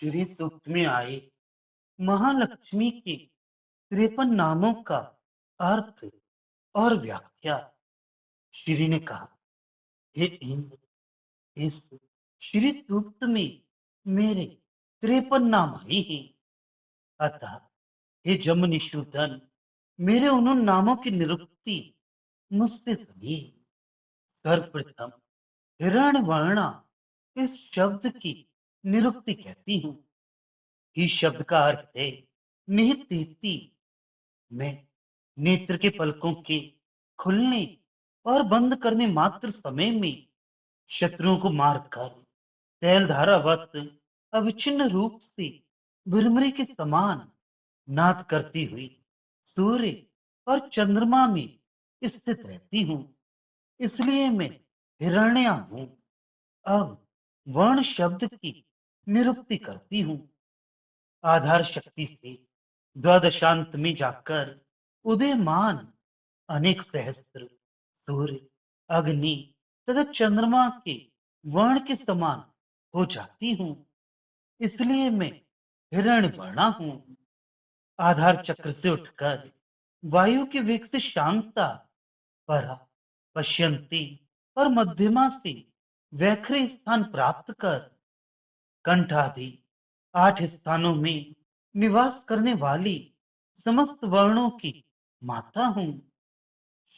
श्री सूक्त में आए महालक्ष्मी के 53 नामों का अर्थ और व्याख्या। श्री ने कहा, हे इंद्र, इस श्री सूक्त में मेरे 53 नाम आए हैं। अतः हे जमनीशूदन, मेरे उन नामों की निरुक्ति मुझसे सुनिए। सर्वप्रथम हिरण्यवर्णा इस शब्द की निरुक्ति कहती हूँ। ही शब्द का अर्थ है निहित देती। मैं नेत्र के पलकों के खुलने और बंद करने मात्र समय में शत्रुओं को मारकर तैल धारावत अविच्छिन्न रूप से भ्रमरी के समान नाद करती हुई सूर्य और चंद्रमा में स्थित रहती हूँ। इसलिए मैं हिरण्या हूँ। अब वर्ण शब्द की निरुक्ति करती हूँ। आधार शक्ति से द्वादशांत में जाकर उदयमान अनेक सहस्त्र सूर्य, अग्नि तथा चंद्रमा के वर्ण के समान हो जाती हूँ। इसलिए मैं हिरण्यवर्णा हूँ। आधार चक्र से उठकर वायु के वेग से शांता, परा, पश्यंती और मध्यमा से वैखरी स्थान प्राप्त कर कंठ आदि 8 स्थानों में निवास करने वाली समस्त वर्णों की माता हूँ।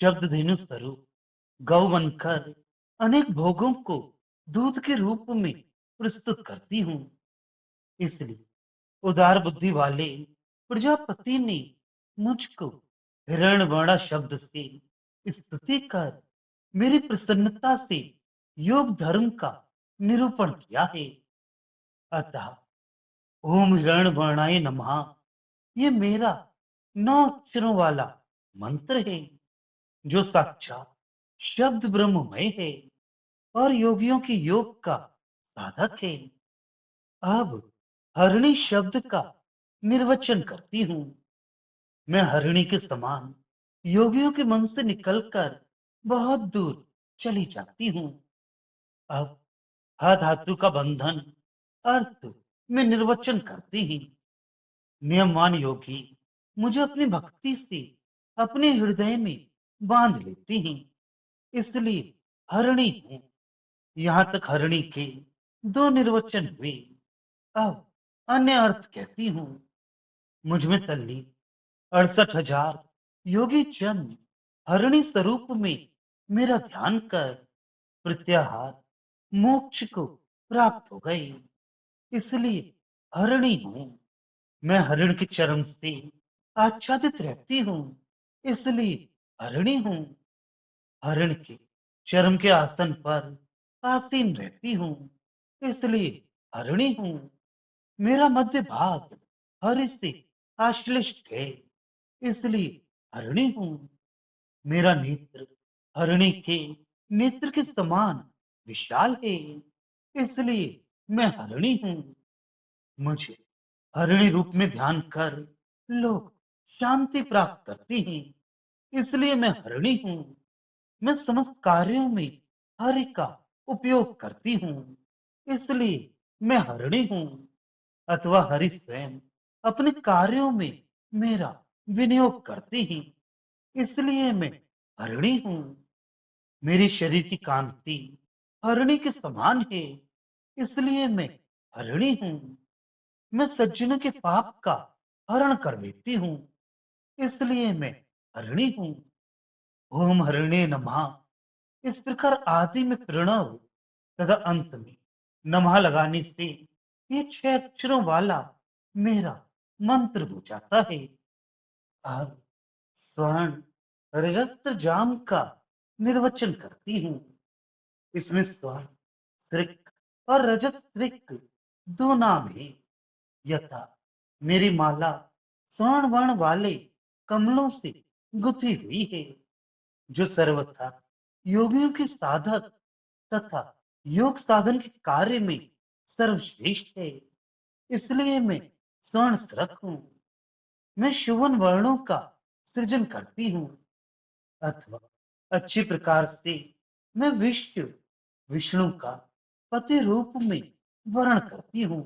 शब्द धेनु स्वरूप गौ बनकर अनेक भोगों को दूध के रूप में प्रस्तुत करती हूँ। इसलिए उदार बुद्धि वाले प्रजापति ने मुझको हिरण्यवर्णा शब्द से स्तुति कर मेरी प्रसन्नता से योग धर्म का निरूपण किया है। अतः ओम हिरण्यवर्णाय नमः, ये मेरा 9 अक्षरों वाला मंत्र है, जो साक्षात शब्द ब्रह्ममय है और योगियों की योग का साधक है। अब हरिणी शब्द का निर्वचन करती हूँ। मैं हरिणी के समान योगियों के मन से निकलकर बहुत दूर चली जाती हूँ। अब ह धातु का बंधन अर्थ में निर्वचन करती ही नियमवान योगी मुझे अपनी भक्ति से अपने हृदय में बांध लेती हैं। इसलिए हरिणी हूँ। यहाँ तक हरिणी के 2 निर्वचन हुए। अब अन्य अर्थ कहती हूँ। मुझ में तल्ली 68,000 योगी जन हरिणी स्वरूप में मेरा ध्यान कर प्रत्याहार मोक्ष को प्राप्त हो गए। इसलिए हरिणी हूँ। मैं हरिण के चर्म से आच्छादित रहती हूँ। इसलिए हरिणी हूँ। हरिण के चर्म के आसन पर आसीन रहती हूँ। इसलिए हरिणी हूँ। मेरा मध्य भाग हरि से आश्लिष्ट है। इसलिए हरिणी हूँ। मेरा नेत्र हरिणी के नेत्र के समान विशाल है। इसलिए मैं हरिणी हूँ। मुझे हरिणी रूप में ध्यान कर लोग शांति प्राप्त करते हैं। इसलिए मैं हरिणी हूँ। मैं समस्त कार्यों में हरि का उपयोग करती हूँ। इसलिए मैं हरिणी हूँ। अथवा हरि स्वयं अपने कार्यों में मेरा विनियोग करते हैं। इसलिए मैं हरिणी हूँ। मेरे शरीर की कांति हरिणी के समान है। इसलिए मैं हरिणी हूँ। मैं सज्जनों के पाप का हरण कर देती हूँ। इसलिए मैं हरिणी हूँ। ओम हरिणे नमः, इस प्रकार आदि में प्रणव तथा अंत में नमः लगाने से ये 6 अक्षरों वाला मेरा मंत्र हो जाता है। अब स्वर्ण रजस्त्र जाम का निर्वचन करती हूँ। इसमें स्वर्ण त्रिक और रजत त्रिक 2 नाम है। यथा मेरी माला स्वर्ण वर्ण वाले कमलों से गुथी हुई है, जो सर्वथा योगियों की साधक तथा योग साधन के कार्य में सर्वश्रेष्ठ है। इसलिए मैं स्वर्ण स्त्रक हूँ। मैं शुभन वर्णों का सृजन करती हूँ। अथवा अच्छी प्रकार से मैं विष्णु विष्णु का पति रूप में वर्ण करती हूँ।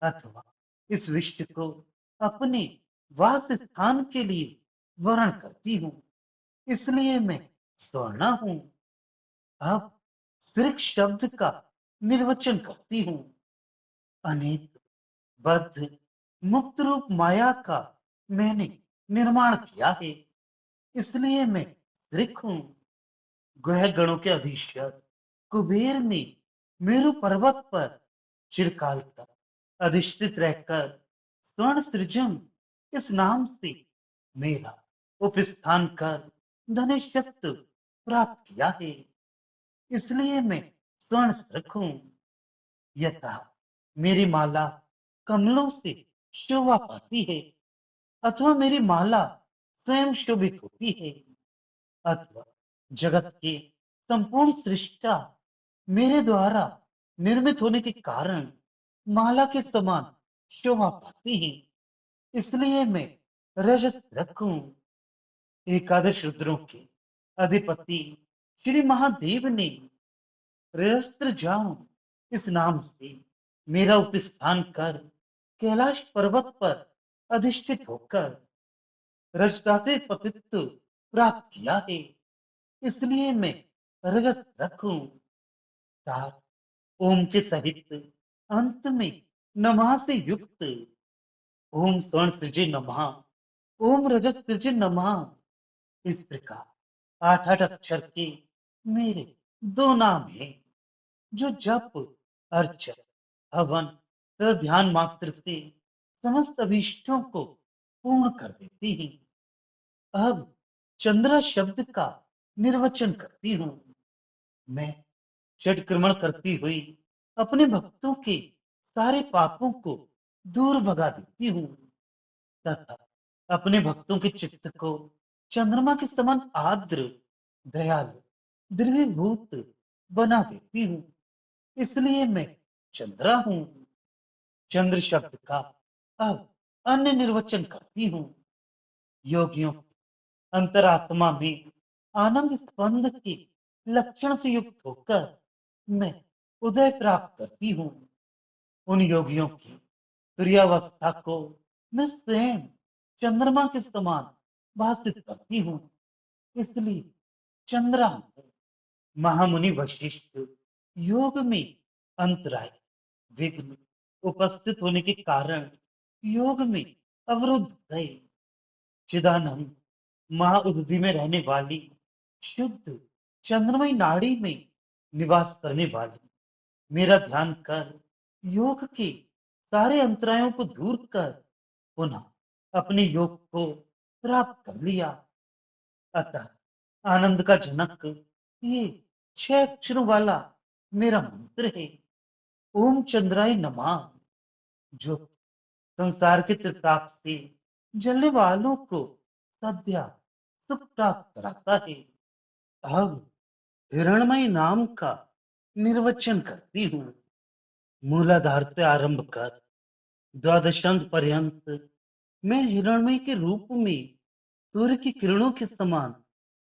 अथवा इस विश्व को अपने वास स्थान के लिए वर्ण करती हूँ, इसलिए मैं स्वर्णा हूँ। अब सिर्फ शब्द का निर्वचन करती हूँ। अनेक बद्ध मुक्त रूप माया का मैंने निर्माण किया है, इसलिए मैं ऋक हूँ। ग्रह गणों के अधीश्वर कुबेर ने मेरु पर्वत पर चिरकाल तक अधिष्ठित रहकर स्वर्ण सृजन इस नाम से मेरा उपस्थान कर धनिष्ठत्व प्राप्त किया है, इसलिए मैं स्वर्ण सृक हूँ। यथा मेरी माला कमलों से शोभा पाती है, अथवा मेरी माला स्वयं शोभित होती है, अथवा जगत के संपूर्ण सृष्टा मेरे द्वारा निर्मित होने के कारण माला के समान शोभा पाती हैं, इसलिए मैं रजत रखूं। एकादश रुद्रों के अधिपति श्री महादेव ने रजस्त्र जाऊं इस नाम से मेरा उपस्थान कर कैलाश पर्वत पर अधिष्ठित होकर रजताते पतित्व प्राप्त किया है, इसलिए मैं रजत रखूं। तार ओम के सहित अंत में नमः से युक्त ओम स्वर्ण सृजे नमः, ओम रजत सृजे नमः, इस प्रकार आठ आठ अक्षर के मेरे दो नाम हैं, जो जप अर्चन हवन तथा ध्यान मात्र से समस्त अभीष्टों को पूर्ण कर देती हैं। अब चंद्रा शब्द का निर्वचन करती हूँ। मैं षटक्रमण करती हुई अपने भक्तों के सारे पापों को दूर भगा देती हूँ, तथा अपने भक्तों के चित्त को चंद्रमा के समान आर्द्र दयालु द्रवीभूत बना देती हूँ, इसलिए मैं चंद्रा हूँ। चंद्र शब्द का अब अन्य निर्वचन करती हूँ। योगियों अंतरात्मा में आनंद स्पंद के लक्षण से युक्त होकर मैं उदय प्राप्त करती हूँ। उन योगियों की तुर्यावस्था को मैं स्वयं चंद्रमा के समान भाषित करती हूँ, इसलिए चंद्रा हूँ। महामुनि वशिष्ठ योग में अंतराय विघ्न उपस्थित होने के कारण योग में अवरुद्ध गए। चिदानंद महाउदधि में रहने वाली शुद्ध चंद्रमय नाड़ी में निवास करने वाली मेरा ध्यान कर योग के सारे अंतरायों को दूर कर पुनः अपने योग को प्राप्त कर लिया। अतः आनंद का जनक ये छह अक्षरों वाला मेरा मंत्र है, ओम चंद्राय नमः, जो संसार के त्रिताप से जलने वालों को सद्या सुख प्राप्त कराता है। अब हिरणमय नाम का निर्वचन करती हूँ। मूलाधार से आरंभ कर द्वादशांत पर्यंत मैं हिरणमय के रूप में सूर्य की किरणों के समान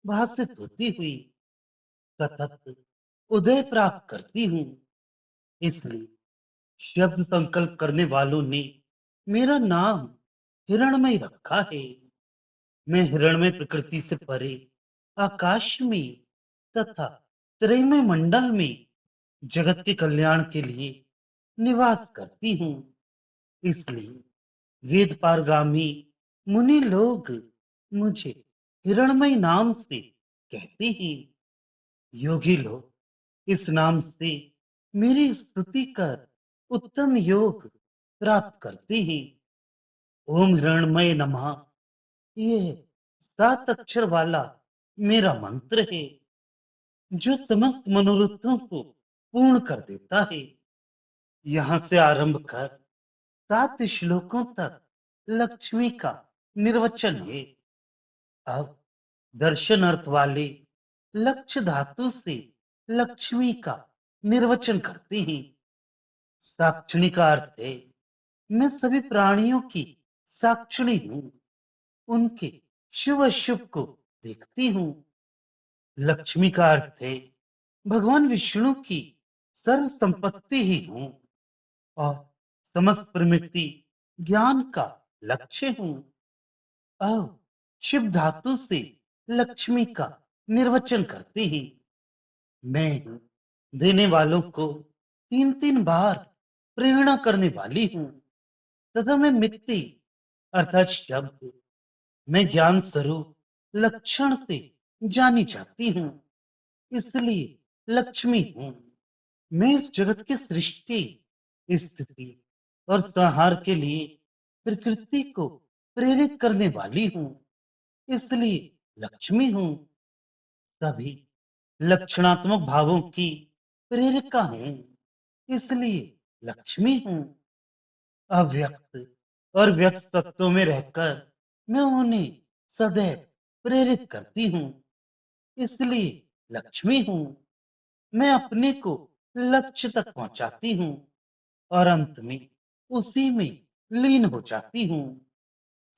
भाषित होती हुई सतत उदय प्राप्त करती हूँ। इसलिए शब्द संकल्प करने वालों ने मेरा नाम हिरणमय रखा है। मैं हिरणमय प्रकृति से परे आकाश में तथा त्रयमय मंडल में जगत के कल्याण के लिए निवास करती हूँ, इसलिए वेद पारगामी मुनि लोग मुझे हिरणमय नाम से कहते हैं। योगी लोग इस नाम से मेरी स्तुति कर उत्तम योग प्राप्त करते हैं। ओम हिरणमय नमः, ये सात अक्षर वाला मेरा मंत्र है, जो समस्त मनोरथों को पूर्ण कर देता है। यहाँ से आरंभ कर सात श्लोकों तक लक्ष्मी का निर्वचन है। अब दर्शन अर्थ वाले लक्ष्य धातु से लक्ष्मी का निर्वचन करते हैं। साक्षिणी का अर्थ है मैं सभी प्राणियों की साक्षिणी हूँ, उनके शुभ अशुभ को देखती हूँ। लक्ष्मी का अर्थ है भगवान विष्णु की सर्व संपत्ति ही हूँ और समस्त प्रवृत्ति ज्ञान का लक्ष्य हूं। अब शिव धातु से लक्ष्मी का निर्वचन करते हैं। मैं हूं देने वालों को तीन तीन बार प्रेरणा करने वाली हूं, तथा मैं मिट्टी अर्थात शब्द में ज्ञान स्वरूप लक्षण से जानी जाती हूं, इसलिए लक्ष्मी हूं। मैं इस जगत की सृष्टि, स्थिति और संहार के लिए प्रकृति को प्रेरित करने वाली हूं, इसलिए लक्ष्मी हूं। सभी लक्षणात्मक भावों की प्रेरिका हूं, इसलिए लक्ष्मी हूं। अव्यक्त और व्यक्त तत्वों में रहकर मैं उन्हें सदैव प्रेरित करती हूं, इसलिए लक्ष्मी हूं। मैं अपने को लक्ष्य तक पहुंचाती हूं और अंत में उसी में लीन हो जाती हूं,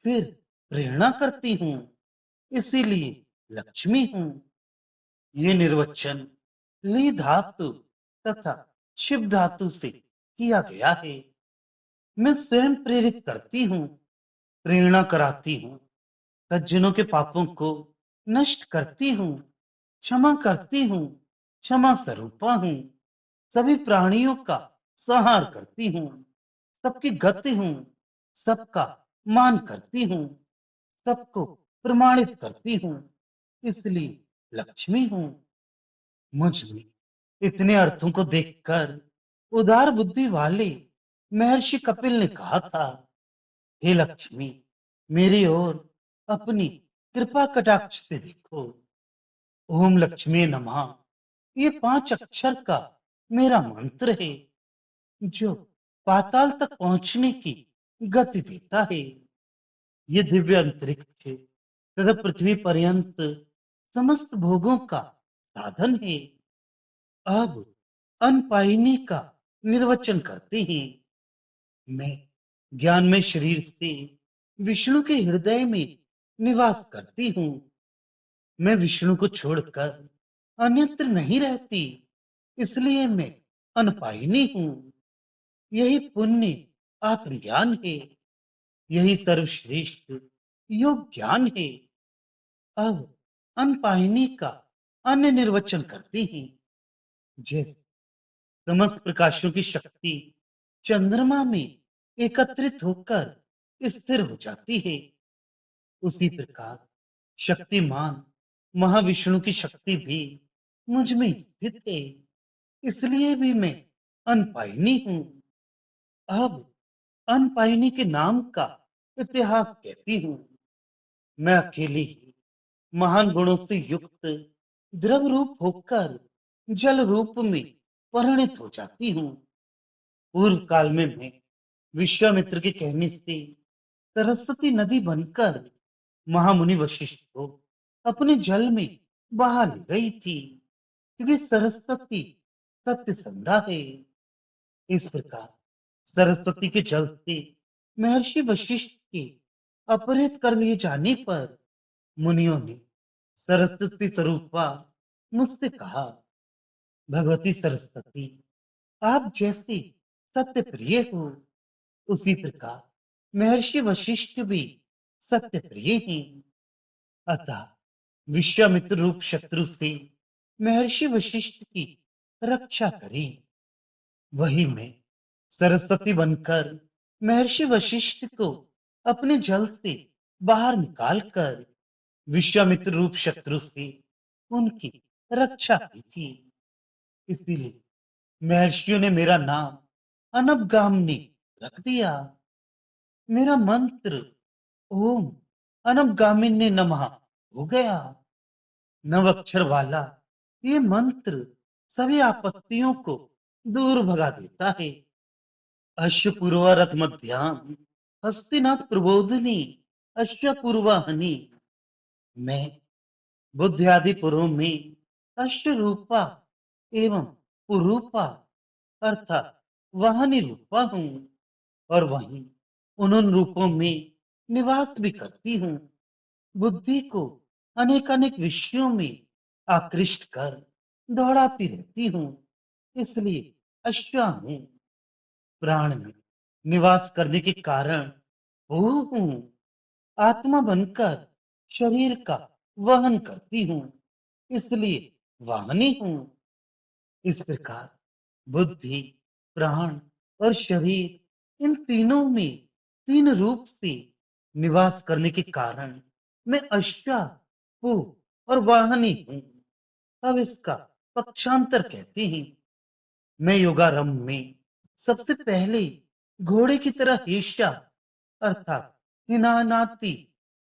फिर प्रेरणा करती हूं, इसीलिए लक्ष्मी हूं। ये निर्वचन ली धातु तथा शिव धातु से किया गया है। मैं स्वयं प्रेरित करती हूँ, प्रेरणा कराती हूँ, सज्जनों के पापों को नष्ट करती हूँ, क्षमा करती हूँ, क्षमा स्वरूपा हूँ, सभी प्राणियों का संहार करती हूँ, सबकी गति हूँ, सबका मान करती हूँ, सबको प्रमाणित करती हूँ, इसलिए लक्ष्मी हूँ। मुझ में इतने अर्थों को देखकर उदार बुद्धि वाले महर्षि कपिल ने कहा था, हे लक्ष्मी, मेरी ओर अपनी कृपा कटाक्ष से देखो। ओम लक्ष्मी नमः ये 5 अक्षर का मेरा मंत्र है, जो पाताल तक पहुंचने की गति देता है। ये दिव्य अंतरिक्ष तथा पृथ्वी पर्यंत समस्त भोगों का साधन है। अब अनपाइनी का निर्वचन करते हैं। मैं ज्ञान में शरीर से विष्णु के हृदय में निवास करती हूँ। मैं विष्णु को छोड़कर अन्यत्र नहीं रहती, इसलिए मैं अनपाइनी हूँ। यही पुण्य आत्मज्ञान है, यही सर्वश्रेष्ठ योग ज्ञान है। अब अनपाइनी का अन्य निर्वचन करते हैं। जैसे समस्त प्रकाशों की शक्ति चंद्रमा में एकत्रित होकर स्थिर हो जाती है, उसी प्रकार शक्तिमान महाविष्णु की शक्ति भी मुझ में स्थित है, इसलिए भी मैं अनपाइनी हूँ। अब अनपाइनी के नाम का इतिहास कहती हूँ। मैं अकेली ही महान गुणों से युक्त द्रव रूप होकर जल रूप में परिणित हो जाती हूँ। पूर्व काल में मैं विश्वामित्र के कहने से सरस्वती नदी बनकर महामुनि वशिष्ठ को अपने जल में बहा ले गई थी, क्योंकि सरस्वती सत्य संधा है। इस प्रकार सरस्वती के जल से महर्षि वशिष्ठ के अपहृत कर लिए जाने पर मुनियों ने सरस्वती स्वरूपा मुझसे कहा, भगवती सरस्वती, आप जैसे सत्य प्रिय हो, उसी प्रकार महर्षि वशिष्ठ भी सत्य प्रिय हैं। अतः विश्वामित्र रूप शत्रु से महर्षि वशिष्ठ की रक्षा करें। वही मैं सरस्वती बनकर महर्षि वशिष्ठ को अपने जल से बाहर निकालकर विश्वामित्र रूप शत्रु से उनकी रक्षा की थी। इसीलिए महर्षियों ने मेरा नाम अनबगामिनी रख दिया। मेरा मंत्र ओम अनबगामिनी नमः हो गया। नव अक्षर वाला ये मंत्र सभी आपत्तियों को दूर भगा देता है। अश्वपूर्वा रथ मध्याम हस्तिनाथ प्रबोधिनी अश्वपूर्वाहनी। मैं बुद्ध आदि पुरों में अष्ट रूपा एवं पुरूपा अर्थात वाहनी रूपा हूँ, और वहीं उन रूपों में निवास भी करती हूँ। बुद्धि को अनेक अनेक विषयों में आकृष्ट कर दौड़ाती रहती हूँ, इसलिए अश्वा हूँ। प्राण में निवास करने के कारण वो हूँ। आत्मा बनकर शरीर का वहन करती हूँ, इसलिए वाहनी हूँ। इस प्रकार बुद्धि, प्राण और शरीर, इन तीनों में तीन रूप से निवास करने के कारण मैं अश्वा, हूँ और वाहनी हूँ। अब इसका पक्षांतर कहते हैं। मैं योगारंभ में सबसे पहले घोड़े की तरह ईर्ष्या अर्थात हिनानाती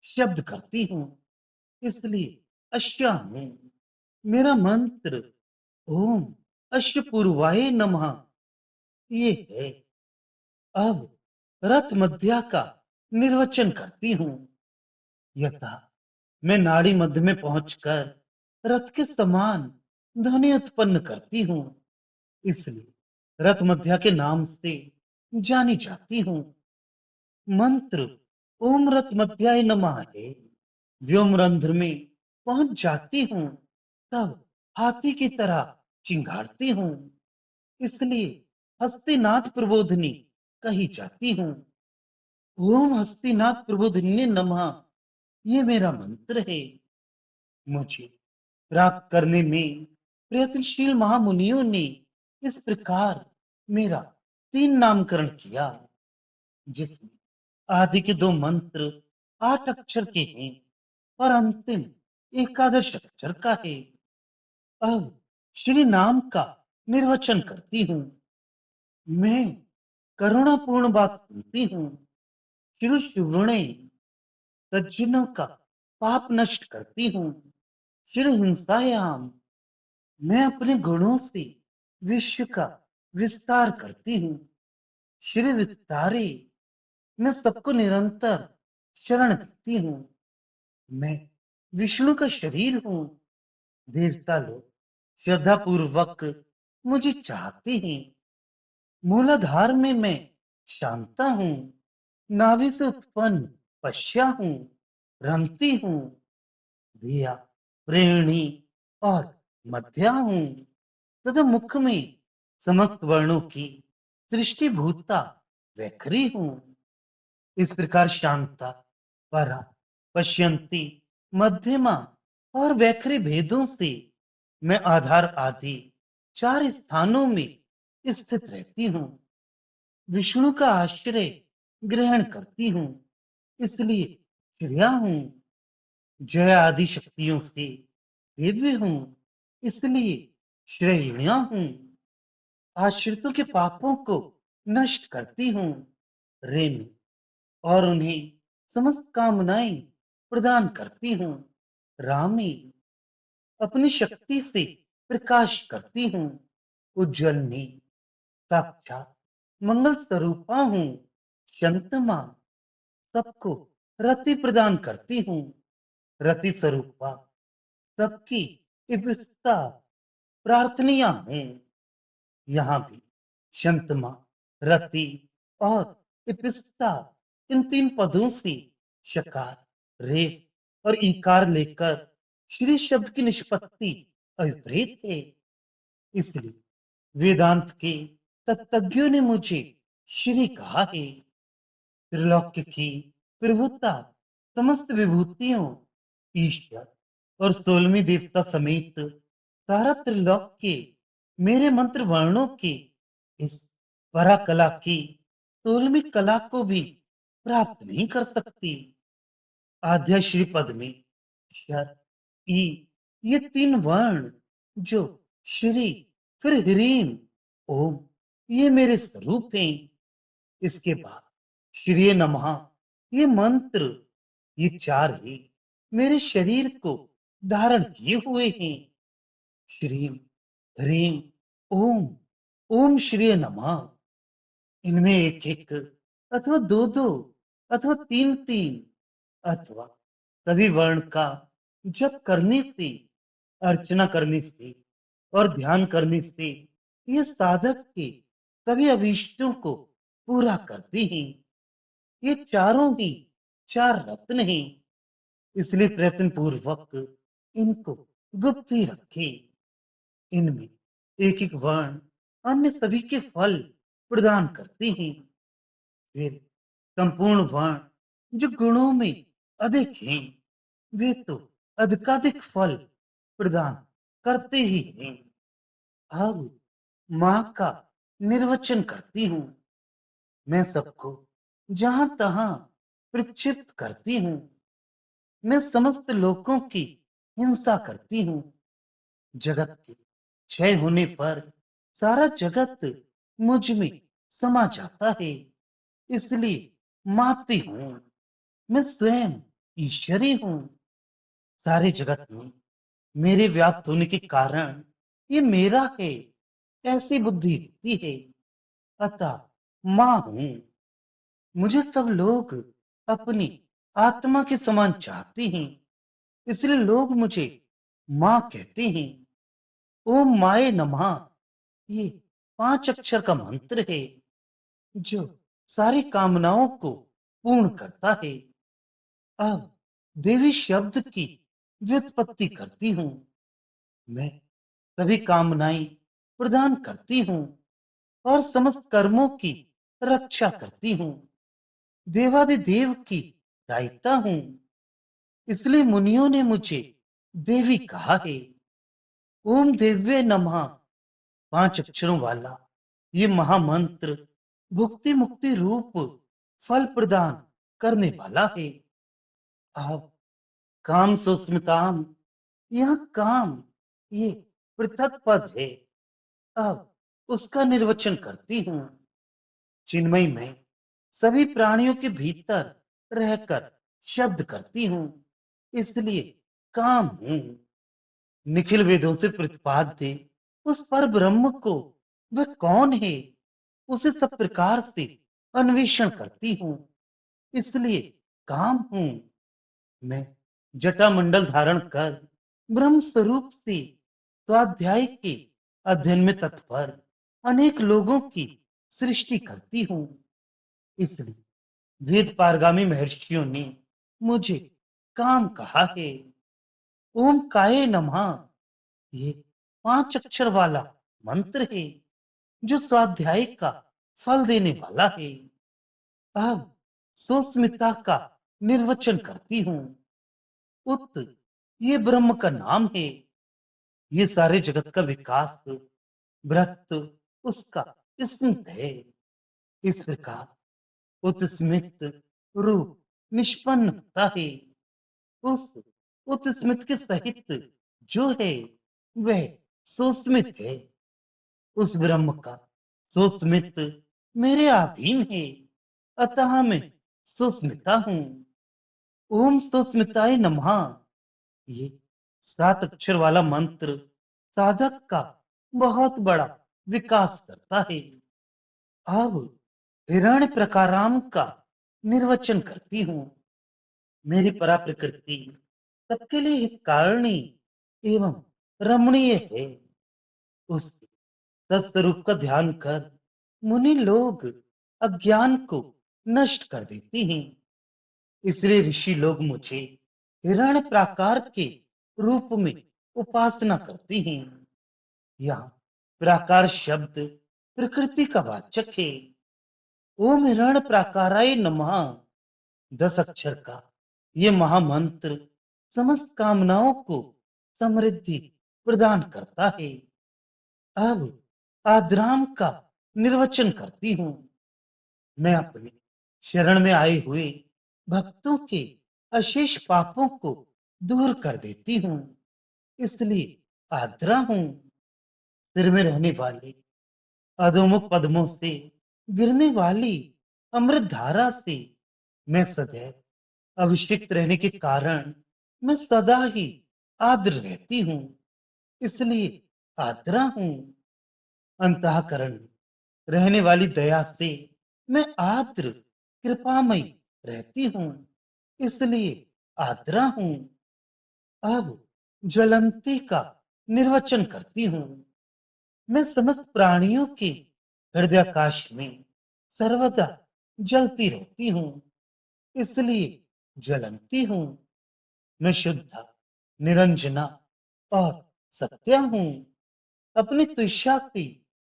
शब्द करती हूँ, इसलिए अश्वा हूँ। मेरा मंत्र ओम अश्वपूर्वाय नमः ये है। अब रथ मध्या का निर्वचन करती हूँ। यथा मैं नाड़ी मध्य में पहुंचकर रथ के समान ध्वनि उत्पन्न करती हूँ, इसलिए रथ मध्या के नाम से जानी जाती हूँ। मंत्र ओम रथ मध्याय नमः है। व्योम रंध्र में पहुंच जाती हूँ, तब हाथी की तरह चिंगारती हूँ, इसलिए हस्तिनाथ प्रबोधिनी कही जाती हूँ। ओम हस्तिनाथ प्रबोधिनी नमः ये मेरा मंत्र है। मुझे प्राप्त करने में प्रयत्नशील महामुनियों ने इस प्रकार मेरा तीन नामकरण किया, जिसमें आदि के दो मंत्र 8 अक्षर के हैं और अंतिम एकादश अक्षर का है। अब श्री नाम का निर्वचन करती हूँ। मैं करुणापूर्ण बात सुनती हूँ। शिव शिवणे सज्जनों का पाप नष्ट करती हूँ। शिव हिंसायाम मैं अपने गुणों से विश्व का विस्तार करती हूँ। श्री विस्तारे मैं सबको निरंतर शरण देती हूँ। मैं विष्णु का शरीर हूँ। देवता लोग श्रद्धा पूर्वक मुझे चाहते हैं। मूलाधार में मैं शांता हूँ। नाभि से उत्पन्न पश्या हूँ, रमती हूँ। धिया, प्रेरणी और मध्या हूँ तथा मुख में समस्त वर्णों की सृष्टि भूता वैखरी हूँ। इस प्रकार शांता, परा, पश्यंती, मध्यमा और वैखरी भेदों से मैं आधार आदि चार स्थानों में स्थित रहती हूँ। विष्णु का आश्रय ग्रहण करती हूँ, इसलिए श्रेया हूँ। जय आदि शक्तियों से दिव्य हूँ, इसलिए श्रेया हूँ। आश्रितों के पापों को नष्ट करती हूँ, रेमी, और उन्हें समस्त कामनाएं प्रदान करती हूँ, रामी। अपनी शक्ति से प्रकाश करती हूँ, उज्जवलनी। साक्षात मंगल स्वरूपा हूँ, शंतमा। सबको रति प्रदान करती हूँ, रति स्वरूपा। सबकी इप्सिता प्रार्थनिया हूँ। यहाँ भी शंतमा, रति और इप्सिता, इन तीन पदों से शकार, रेफ और इकार लेकर श्री शब्द की निष्पत्ति अविपरीत है। इसलिए वेदांत के तत्वज्ञों ने मुझे श्री कहा है। त्रिलोक्य की प्रभुता, समस्त विभूतियों, ईश्वर और 16वीं देवता समेत सारा त्रिलोक्य मेरे मंत्र वर्णों के इस पराकला की 16वीं कला को भी प्राप्त नहीं कर सकती। आद्य श्री पद में शर, ई, ये तीन वर्ण जो श्री फिर ह्रीम, ओम, ये मेरे स्वरूप हैं। इसके बाद श्री नमः ये मंत्र, ये चार ही मेरे शरीर को धारण किए हुए हैं। श्रीम, ह्रीम, ओम, ओम श्री नमः। इनमें एक एक अथवा दो दो अथवा तीन तीन अथवा सभी वर्ण का जप करने से, अर्चना करने से और ध्यान करने से ये साधक के सभी अभीष्टों को पूरा करते हैं। ये चारों ही चार रत्न हैं, इसलिए प्रयत्न पूर्वक इनको गुप्त ही रखे। इनमें एक एक वर्ण अन्य सभी के फल प्रदान करते हैं। फिर संपूर्ण वर्ण जो गुणों में अधिक हैं, वे तो अधिकाधिक फल प्रदान करते ही हैं। अब माँ का निर्वचन करती हूँ। मैं सबको जहां तहां प्रक्षिप्त करती हूँ। मैं समस्त लोगों की हिंसा करती हूँ। जगत के क्षय होने पर सारा जगत मुझ में समा जाता है। इसलिए माती हूँ। मैं स्वयं ईश्वरी हूँ। सारे जगत में मेरे व्याप्त होने के कारण ये मेरा है, ऐसी बुद्धि होती है। अतः माँ हूँ। मुझे सब लोग अपनी आत्मा के समान चाहते हैं। इसलिए लोग मुझे माँ कहते हैं। ओम माए नमः ये 5 अक्षर का मंत्र है जो सारी कामनाओं को पूर्ण करता है। अब देवी शब्द की व्युत्पत्ति करती हूँ। मैं सभी कामनाएं प्रदान करती हूँ और समस्त कर्मों की रक्षा करती हूँ। देवादिदेव की दायिता हूँ। इसलिए मुनियों ने मुझे देवी कहा है। ओम देव्ये नमः 5 अक्षरों वाला ये महामंत्र भुक्ति मुक्ति रूप फल प्रदान करने वाला है। अब काम सुस्मिताम, यह काम ये पृथक पद है। अब उसका निर्वचन करती हूँ। चिन्मय में सभी प्राणियों के भीतर रहकर शब्द करती हूँ। इसलिए काम हूँ। निखिल वेदों से प्रतिपाद्य उस पर ब्रह्म को वह कौन है, उसे सब प्रकार से अन्वेषण करती हूँ। इसलिए काम हूँ। मैं जटा मंडल धारण कर ब्रह्म स्वरूप से स्वाध्याय के अध्ययन में तत्पर अनेक लोगों की सृष्टि करती हूँ। इसलिए वेद पारगामी महर्षियों ने मुझे काम कहा है। ओम काय नमः ये 5 अक्षर वाला मंत्र है जो स्वाध्याय का फल देने वाला है। अब सुस्मिता का निर्वचन करती हूँ। उत ये ब्रह्म का नाम है। ये सारे जगत का विकास बृहत उसका स्मित है। इस प्रकार उत्स्मित रूप निष्पन्न होता है। उस उत्स्मित के सहित जो है वह सुस्मित है। उस ब्रह्म का सुस्मित मेरे अधीन है। अतः मैं सुस्मिता हूँ। ओम सुस्मिताय नमः ये 7 अक्षर वाला मंत्र साधक का बहुत बड़ा विकास करता है। अब हिरण्य प्रकाराम का निर्वचन करती हूँ। मेरी परा प्रकृति सबके लिए हितकारिणी एवं रमणीय है। उस तत्स्वरूप का ध्यान कर मुनि लोग अज्ञान को नष्ट कर देते हैं। इसलिए ऋषि लोग मुझे हिरण्य प्राकार के रूप में उपासना करते हैं। यहाँ प्राकार शब्द प्रकृति का वाचक है। ओम हिरण्य प्राकाराय नमः 10 अक्षर का ये महामंत्र समस्त कामनाओं को समृद्धि प्रदान करता है। अब आद्राम का निर्वचन करती हूँ। मैं अपने शरण में आए हुए भक्तों के अशेष पापों को दूर कर देती हूँ। इसलिए आद्रा हूँ। सिर में रहने वाले अधोमुख पद्मों से गिरने वाली अमृत धारा से मैं सदैव अभिषिक्त रहने के कारण मैं सदा ही आर्द्र रहती हूँ। इसलिए आर्द्रा हूँ। अंतःकरण में रहने वाली दया से मैं आर्द्र कृपामय रहती हूँ। इसलिए आर्द्रा हूँ। अब ज्वलंती का निर्वचन करती हूँ। मैं समस्त प्राणियों के हृदयाकाश में सर्वदा जलती रहती हूँ। इसलिए ज्वलंती हूँ। मैं शुद्ध निरंजना और सत्या हूँ। अपनी तुष्या से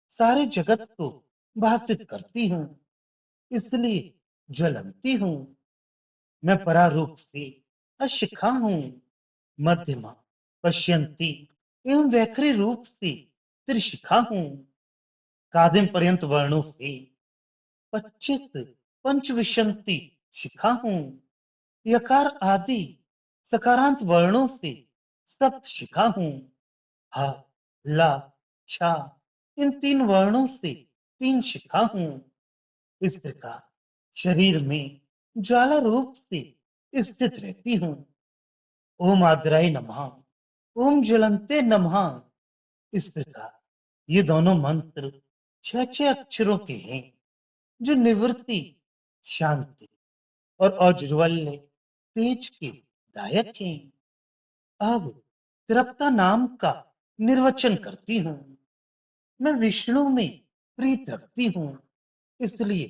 सारे जगत को भासित करती हूँ। इसलिए ज्वलंती हूँ। मैं परारूप से अशिखा हूँ, मध्यमा, पश्यंती एवं वैखरी रूप से त्रिशिखा हूँ। कादिम पर्यंत वर्णों से पच्चित पंचविंशति शिखा हूँ। यकार आदि सकारांत वर्णों से सप्त शिखा हूँ। ह, ला, छा इन तीन वर्णों से तीन शिखा हूँ। इस प्रकार शरीर में ज्वाला रूप से स्थित रहती हूँ। ओम आद्राय नमः, ओम ज्वलंते नमः। इस प्रकार ये दोनों मंत्र छह छह अक्षरों के हैं, जो निवृत्ति, शांति और औज्ज्वल्य तेज के दायक हैं। अब तृप्ता नाम का निर्वचन करती हूँ। मैं विष्णु में प्रीत रखती हूँ, इसलिए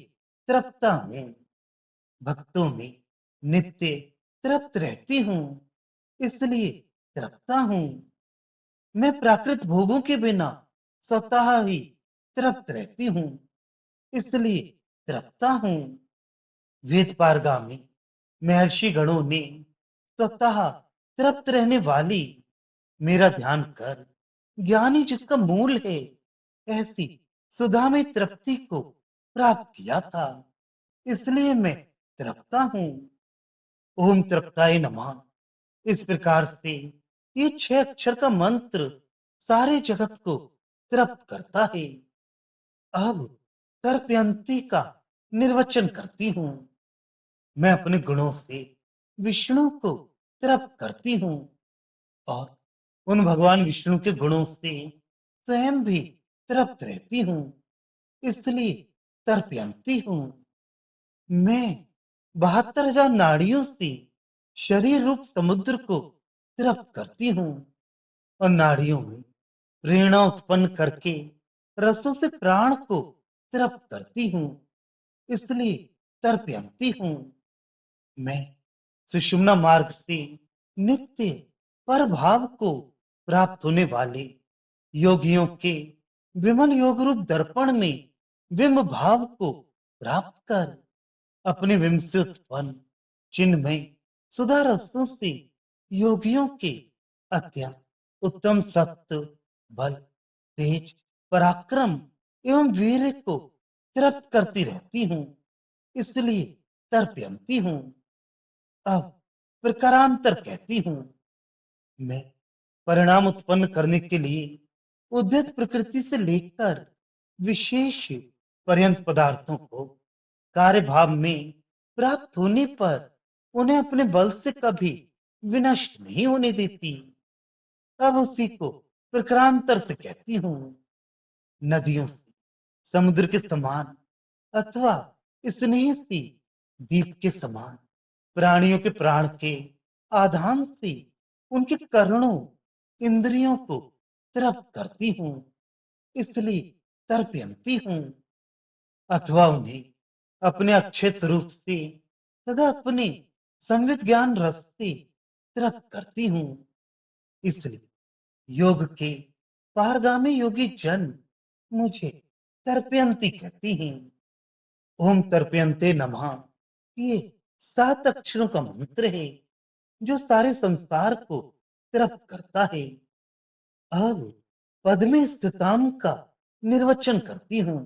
तृप्ता हूँ। भक्तों में नित्य तृप्त रहती हूँ, इसलिए तृप्ता हूँ। मैं प्राकृत भोगों के बिना स्वतः ही तृप्त रहती हूँ, इसलिए तृप्ता हूँ। वेद पारगामी महर्षि गणों ने स्वतः तृप्त रहने वाली मेरा ध्यान कर ज्ञानी जिसका मूल है ऐसी सुधा में तृप्ति को प्राप्त किया था, इसलिए मैं तृप्ता हूँ। ओम तृप्ताय नमः। इस प्रकार से ये छह अक्षर का मंत्र सारे जगत को तृप्त करता है। अब तर्पयंती का निर्वचन करती हूँ। मैं अपने गुणों से विष्णु को तृप्त करती हूँ और उन भगवान विष्णु के गुणों से स्वयं भी तृप्त रहती हूँ, इसलिए तर्पयंती हूँ। मैं 72,000 नाड़ियों से शरीर रूप समुद्र को तृप्त करती हूँ और नाड़ियों में प्रेरणा उत्पन्न करके रसों से प्राण को तृप्त करती हूँ, इसलिए तर्पयंती हूँ। मैं सुषुम्ना मार्ग से नित्य पर भाव को प्राप्त होने वाले योगियों के विमल योग रूप दर्पण में विम भाव को प्राप्त कर अपने विम से उत्पन्न चिन्मय सुधा रसों से योगियों के अत्यंत उत्तम सत्व, बल, तेज, पराक्रम एवं वीर्य को तृप्त करती रहती हूँ, इसलिए तर्पयंती हूँ। अब प्रकारांतर कहती हूँ। मैं परिणाम उत्पन्न करने के लिए उद्यत प्रकृति से लेकर विशेष पर्यंत पदार्थों को कार्य भाव में प्राप्त होने पर उन्हें अपने बल से कभी विनष्ट नहीं होने देती। अब उसी को प्रकारांतर से कहती हूँ। नदियों से समुद्र के समान अथवा स्नेह से दीप के समान प्राणियों के प्राण के आधान से उनके कर्णों इंद्रियों को तृप्त करती हूँ, इसलिए तर्पयंती हूँ। अथवा उन्हें अपने अक्षय स्वरूप से तथा अपने संवित ज्ञान रस से तृप्त करती हूँ, इसलिए योग के पारगामी योगी जन मुझे तर्पयंती कहती हैं। ओम तर्पयंते नमः ये 7 अक्षरों का मंत्र है, जो सारे संसार को तृप्त करता है। अब पद में स्थिताम का निर्वचन करती हूँ।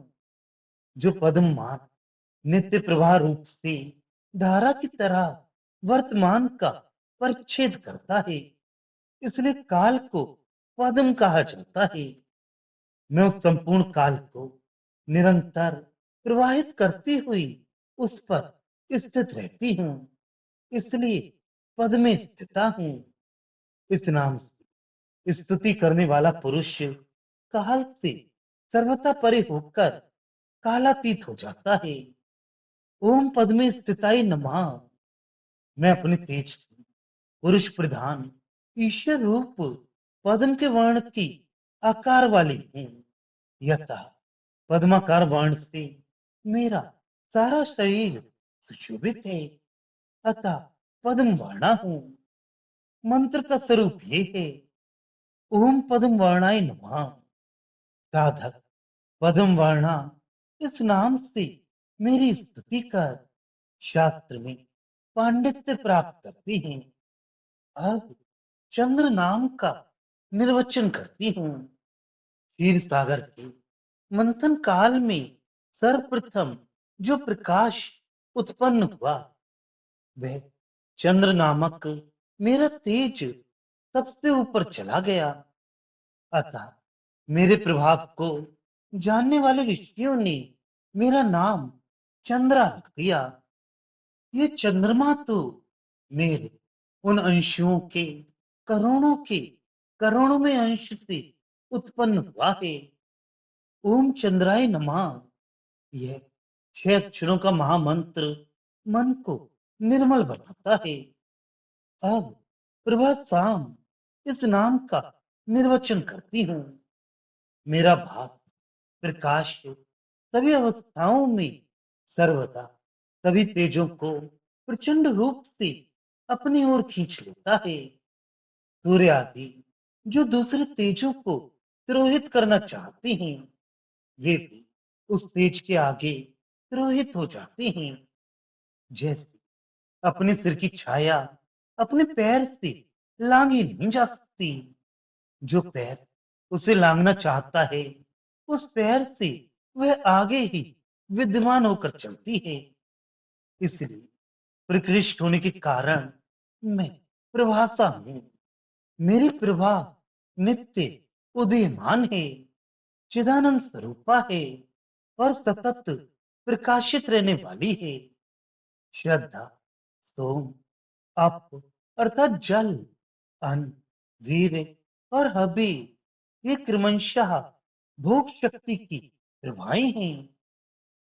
जो पद्ममान नित्य प्रवाह रूप से धारा की तरह वर्तमान का परिच्छेद करता है, इसलिए काल को पद्म कहा जाता है। मैं उस संपूर्ण काल को निरंतर प्रवाहित करती हुई उस पर स्थित रहती हूँ, इसलिए पद में स्थिता हूँ। इस नाम से स्तुति करने वाला पुरुष काल से सर्वथा परे होकर कालातीत हो जाता है। ओम पद में स्थिताय नमः। मैं अपने तेज से पुरुष प्रधान ईश्वर रूप पद्म के वर्ण की आकार वाली हूँ। यथा पद्माकार वर्ण से मेरा सारा शरीर सुशोभित है, अतः पद्म वर्णा हूँ। मंत्र का स्वरूप ये है। ओम पद्म वर्णाय नमः। साधक पद्म वर्णा इस नाम से मेरी स्तुति कर शास्त्र में पांडित्य प्राप्त करती हैं। अब चंद्र नाम का निर्वचन करती हूँ। क्षीर सागर के मंथन काल में सर्वप्रथम जो प्रकाश उत्पन्न हुआ, वह चंद्र नामक मेरा तेज सबसे ऊपर चला गया। अतः मेरे प्रभाव को जानने वाले ऋषियों ने मेरा नाम चंद्रा रख दिया। ये चंद्रमा तो मेरे उन अंशों के के करोड़ों में अंश से उत्पन्न हुआ है। ओम चंद्राय नमः। यह 6 अक्षरों का महामंत्र मन को निर्मल बनाता है। अब प्रभा शाम इस नाम का निर्वचन करती हूँ। मेरा भास प्रकाश सभी अवस्थाओं में सर्वदा सभी तेजों को प्रचंड रूप से अपनी ओर खींच लेता है। सूर्य आदि जो दूसरे तेजों को तिरोहित करना चाहते हैं, वे भी उस तेज के आगे तिरोहित हो जाते हैं। जैसे अपने सिर की छाया अपने पैर से लांगी नहीं जा सकती। जो पैर उसे लांघना चाहता है, उस पैर से वह आगे ही विद्यमान होकर चलती है। इसलिए प्रकृष्ट होने के कारण मैं प्रभासा हूँ। मेरी प्रभा नित्य उदयमान है, चिदानंद स्वरूपा है और सतत प्रकाशित रहने वाली है। श्रद्धा, सोम, अप अर्थात जल, अन्न, वीर और हबी, ये क्रमशः भोग शक्ति की प्रभाएं हैं।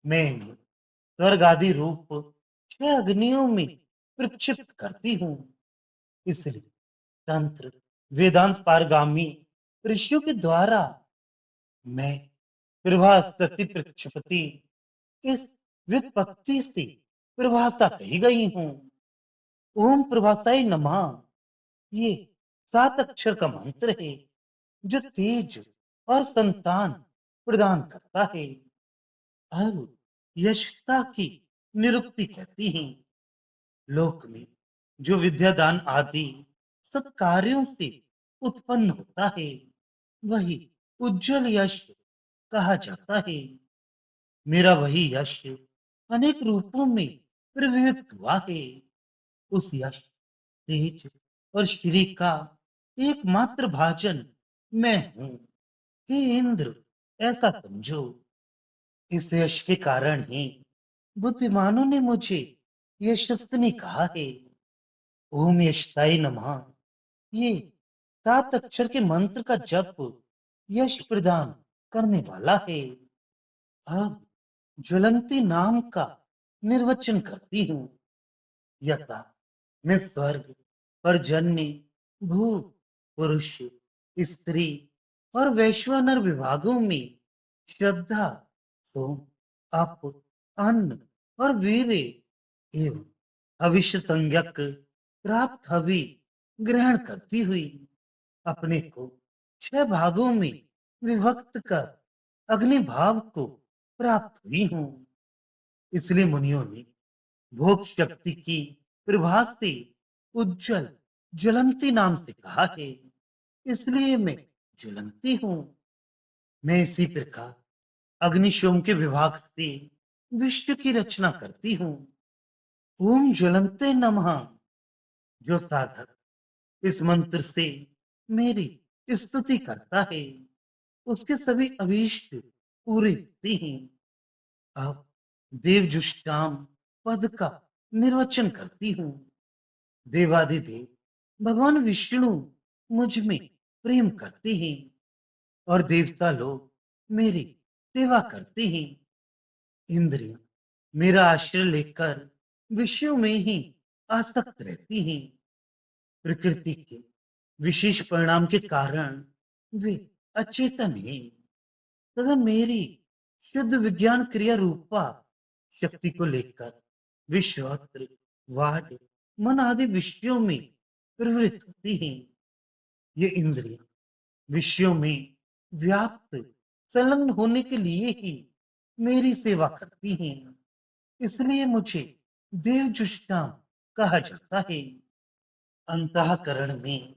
मैं इन्हें स्वर्ग आदि रूप 6 अग्नियों में प्रक्षिप्त करती हूँ। इसलिए तंत्र वेदांत पारगामी ऋषियों के द्वारा मैं प्रभा शक्ति प्रक्षिपति इस व्युत्पत्ति से प्रभासा कही गई हूँ। ओम प्रभासाय नमः। ये 7 अक्षर का मंत्र है जो तेज और संतान प्रदान करता है। अब यशता की निरुक्ति कहती हैं। लोक में जो विद्यादान आदि सत्कार्यों से उत्पन्न होता है, वही उज्जवल यश कहा जाता है। मेरा वही यश अनेक रूपों में प्रविविक्त हुआ है। उस यश, तेज और श्री का एकमात्र भाजन मैं हूँ। हे इंद्र, ऐसा समझो। इस यश के कारण ही बुद्धिमानों ने मुझे यशस्विनी कहा है। ओम यशताय नमः। ये 7 अक्षर के मंत्र का जप यश प्रदान करने वाला है। अब ज्वलंती नाम का निर्वचन करती हूँ। यथा मैं स्वर्ग, पर्जन्य, भू, पुरुष, स्त्री और वैश्वानर विभागों में श्रद्धा, सोम, अप, अन्न और वीर एवं भविष्य संज्ञक प्राप्त हवि ग्रहण करती हुई अपने को 6 भागों में विभक्त कर अग्नि भाव को प्राप्त हुई हूँ। इसलिए मुनियों ने भोग शक्ति की प्रभा से उज्जवल ज्वलंती नाम से कहा है। इसलिए मैं ज्वलंती हूँ। मैं इसी प्रकार अग्निशोम के विभाग से विश्व की रचना करती हूँ। ओम ज्वलंते नमः। जो साधक इस मंत्र से मेरी स्तुति करता है, उसके सभी अभीष्ट पूरे होते हैं। अब देवजुष्टाम पद का निर्वचन करती हूँ। देवादिदेव भगवान विष्णु मुझ में प्रेम करते हैं और देवता लोग मेरी सेवा करते हैं। इंद्रियां मेरा आश्रय लेकर विषयों में ही आसक्त रहती हैं। प्रकृति के विशेष परिणाम के कारण वे अचेतन हैं तथा मेरी शुद्ध विज्ञान क्रिया रूपा शक्ति को लेकर विश्वात्र, वाड, मन आदि विषयों में प्रवृत्त होती हैं। ये इंद्रियां विषयों में व्याप्त संलग्न होने के लिए ही मेरी सेवा करती हैं। इसलिए मुझे देवजुष्टाम कहा जाता है। अंतःकरण में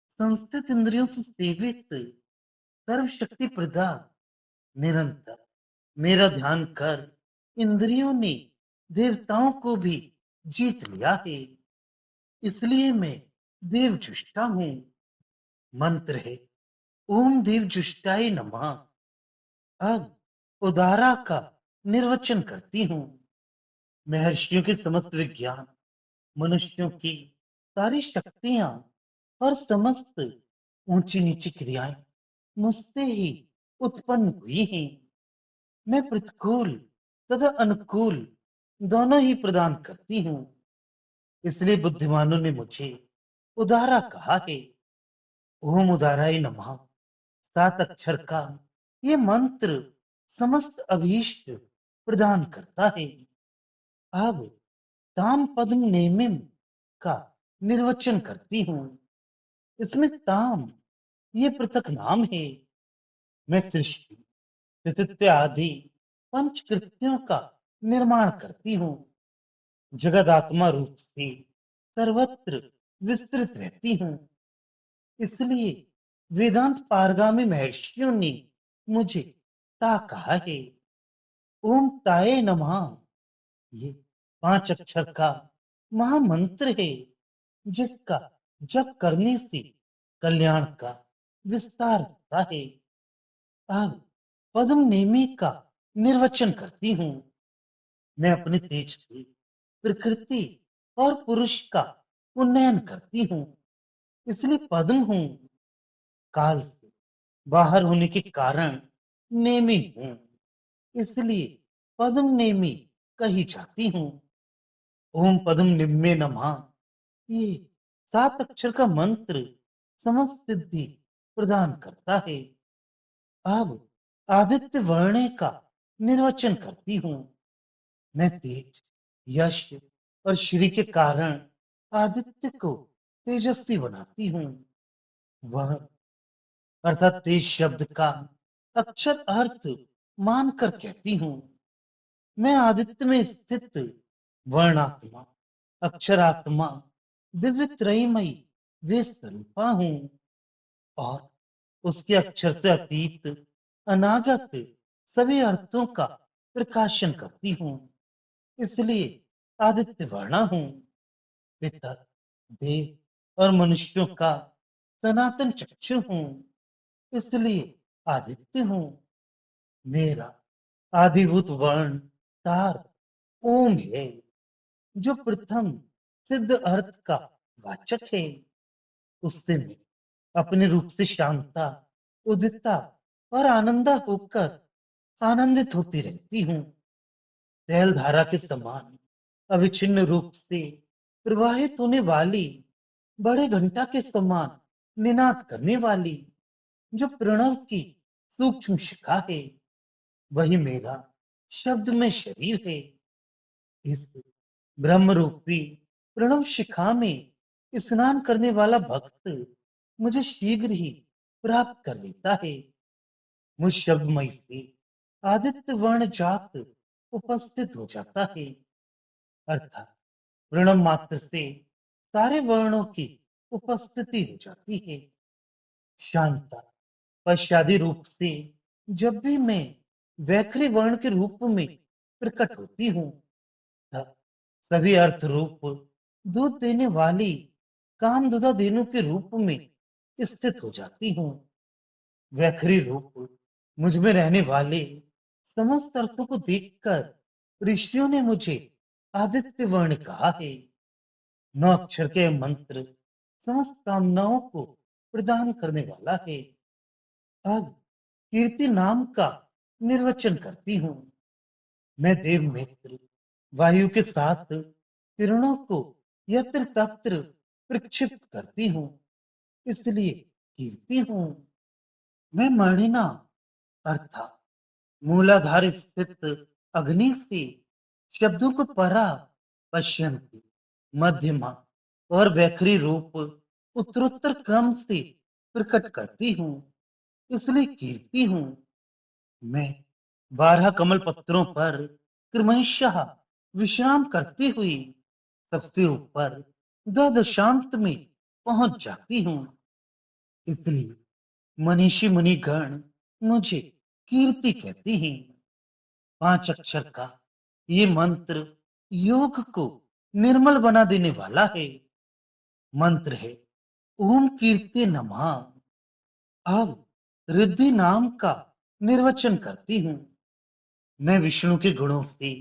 संस्थित इंद्रियों से सेवित सर्वशक्ति प्रदान निरंतर मेरा ध्यान कर इंद्रियों ने देवताओं को भी जीत लिया है। इसलिए मैं देवजुष्टा हूँ। मंत्र है ओम देवजुष्टाय नमः। अब उदारा का निर्वचन करती हूँ। महर्षियों के समस्त विज्ञान, मनुष्यों की सारी शक्तियां और समस्त ऊंची नीची क्रियाएं मुझसे ही उत्पन्न हुई हैं। मैं प्रतिकूल तथा अनुकूल दोनों ही प्रदान करती हूँ। इसलिए बुद्धिमानों ने मुझे उदारा कहा है। ओम उदाराय नमः 7 अक्षर का ये मंत्र समस्त अभीष्ट प्रदान करता है। अब ताम पद्म नेमिम का निर्वचन करती हूँ। इसमें ताम ये पृथक नाम है। मैं सृष्टि कृत्य आदि पंच कृत्यों का निर्माण करती हूँ। जगदात्मा रूप से सर्वत्र विस्तृत रहती हूँ। इसलिए वेदांत पारगामी महर्षियों ने मुझे ता कहा है। ओम ताये नमः ये 5 अक्षर का महामंत्र है, जिसका जप करने से कल्याण का विस्तार होता है। अब पद्म नेमी का निर्वचन करती हूँ। मैं अपने तेज से प्रकृति और पुरुष का उन्नयन करती हूँ। इसलिए पद्म हूँ। काल से बाहर होने के कारण नेमी हूँ। इसलिए पद्म नेमी कही जाती हूँ। ओम पद्म निम्मे नमः ये 7 अक्षर का मंत्र समस्त सिद्धि प्रदान करता है। अब आदित्य वर्ण का निर्वचन करती हूँ। मैं तेज, यश और श्री के कारण आदित्य को तेजस्वी बनाती हूँ। वह अर्थात तेज शब्द का अक्षर अर्थ मानकर कहती हूँ। मैं आदित्य में स्थित वर्णात्मा, अक्षरात्मा, दिव्य त्रयमयी वे स्वरूपा हूँ और उसके अक्षर से अतीत अनागत सभी अर्थों का प्रकाशन करती हूँ। इसलिए आदित्य वर्णा हूँ। पितर, देव और मनुष्यों का सनातन चक्षु हूँ। इसलिए आदित्य हूँ। मेरा आदिभूत वर्ण तार ओम है, जो प्रथम सिद्ध अर्थ का वाचक है। उससे मैं अपने रूप से शांता, उदिता और आनंदा होकर आनंदित होती रहती हूँ। तैल धारा के समान अविच्छिन्न रूप से प्रवाहित होने वाली, बड़े घंटा के समान निनाद करने वाली जो प्रणव की सूक्ष्म शिखा है, वही मेरा शब्द में शरीर है। इस ब्रह्म रूपी प्रणव शिखा में स्नान करने वाला भक्त मुझे शीघ्र ही प्राप्त कर लेता है। मुझ शब्दमय से आदित्य वर्ण जात उपस्थित हो जाता है। अर्थात प्रणव मात्र से सारे वर्णों की उपस्थिति हो जाती है। शांता पश्चादि रूप से जब भी मैं वैखरी वर्ण के रूप में प्रकट होती हूँ, तब सभी अर्थ रूप दूध देने वाली कामधुदा देनु के रूप में स्थित हो जाती हूँ। वैखरी रूप मुझ में रहने वाले समस्त अर्थों को देखकर ऋषियों ने मुझे आदित्य वर्ण कहा है। 9 अक्षर के मंत्र समस्त कामनाओं को प्रदान करने वाला है। अब कीर्ति नाम का निर्वचन करती हूँ। मैं देव मित्र वायु के साथ किरणों को यत्र तत्र प्रक्षिप्त करती हूँ। इसलिए कीर्ति हूँ। मैं मणिना अर्थात मूलाधार स्थित अग्नि से शब्दों को परा, पश्यंती, मध्यमा और वैखरी रूप उत्तरोत्तर क्रम से प्रकट करती हूँ। इसलिए कीर्ति हूँ। मैं 12 कमल पत्रों पर क्रमशः विश्राम करती हुई सबसे ऊपर द्वादशांत में पहुंच जाती हूँ। इसलिए मनीषी मुनिगण मुझे कीर्ति कहती हैं। 5 अक्षर का ये मंत्र योग को निर्मल बना देने वाला है। मंत्र है ओम कीर्ति नमः। अब रिद्धि नाम का निर्वचन करती हूँ। मैं विष्णु के गुणों से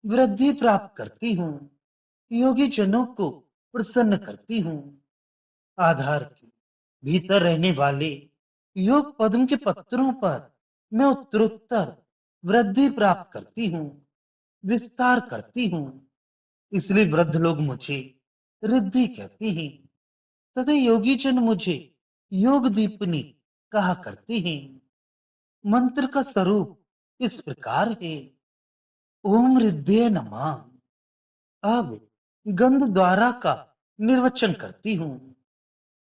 वृद्धि प्राप्त करती हूँ। योगी जनों को प्रसन्न करती हूँ। आधार के भीतर रहने वाले योग पद्म के पत्रों पर मैं उत्तरोत्तर वृद्धि प्राप्त करती हूँ, विस्तार करती हूँ। इसलिए वृद्ध लोग मुझे रिद्धि कहते हैं तथा योगी जन मुझे योग दीपनी कहा करते हैं। मंत्र का स्वरूप इस प्रकार है। ओम रिद्धे नमः। अब गंध द्वारा का निर्वचन करती हूँ।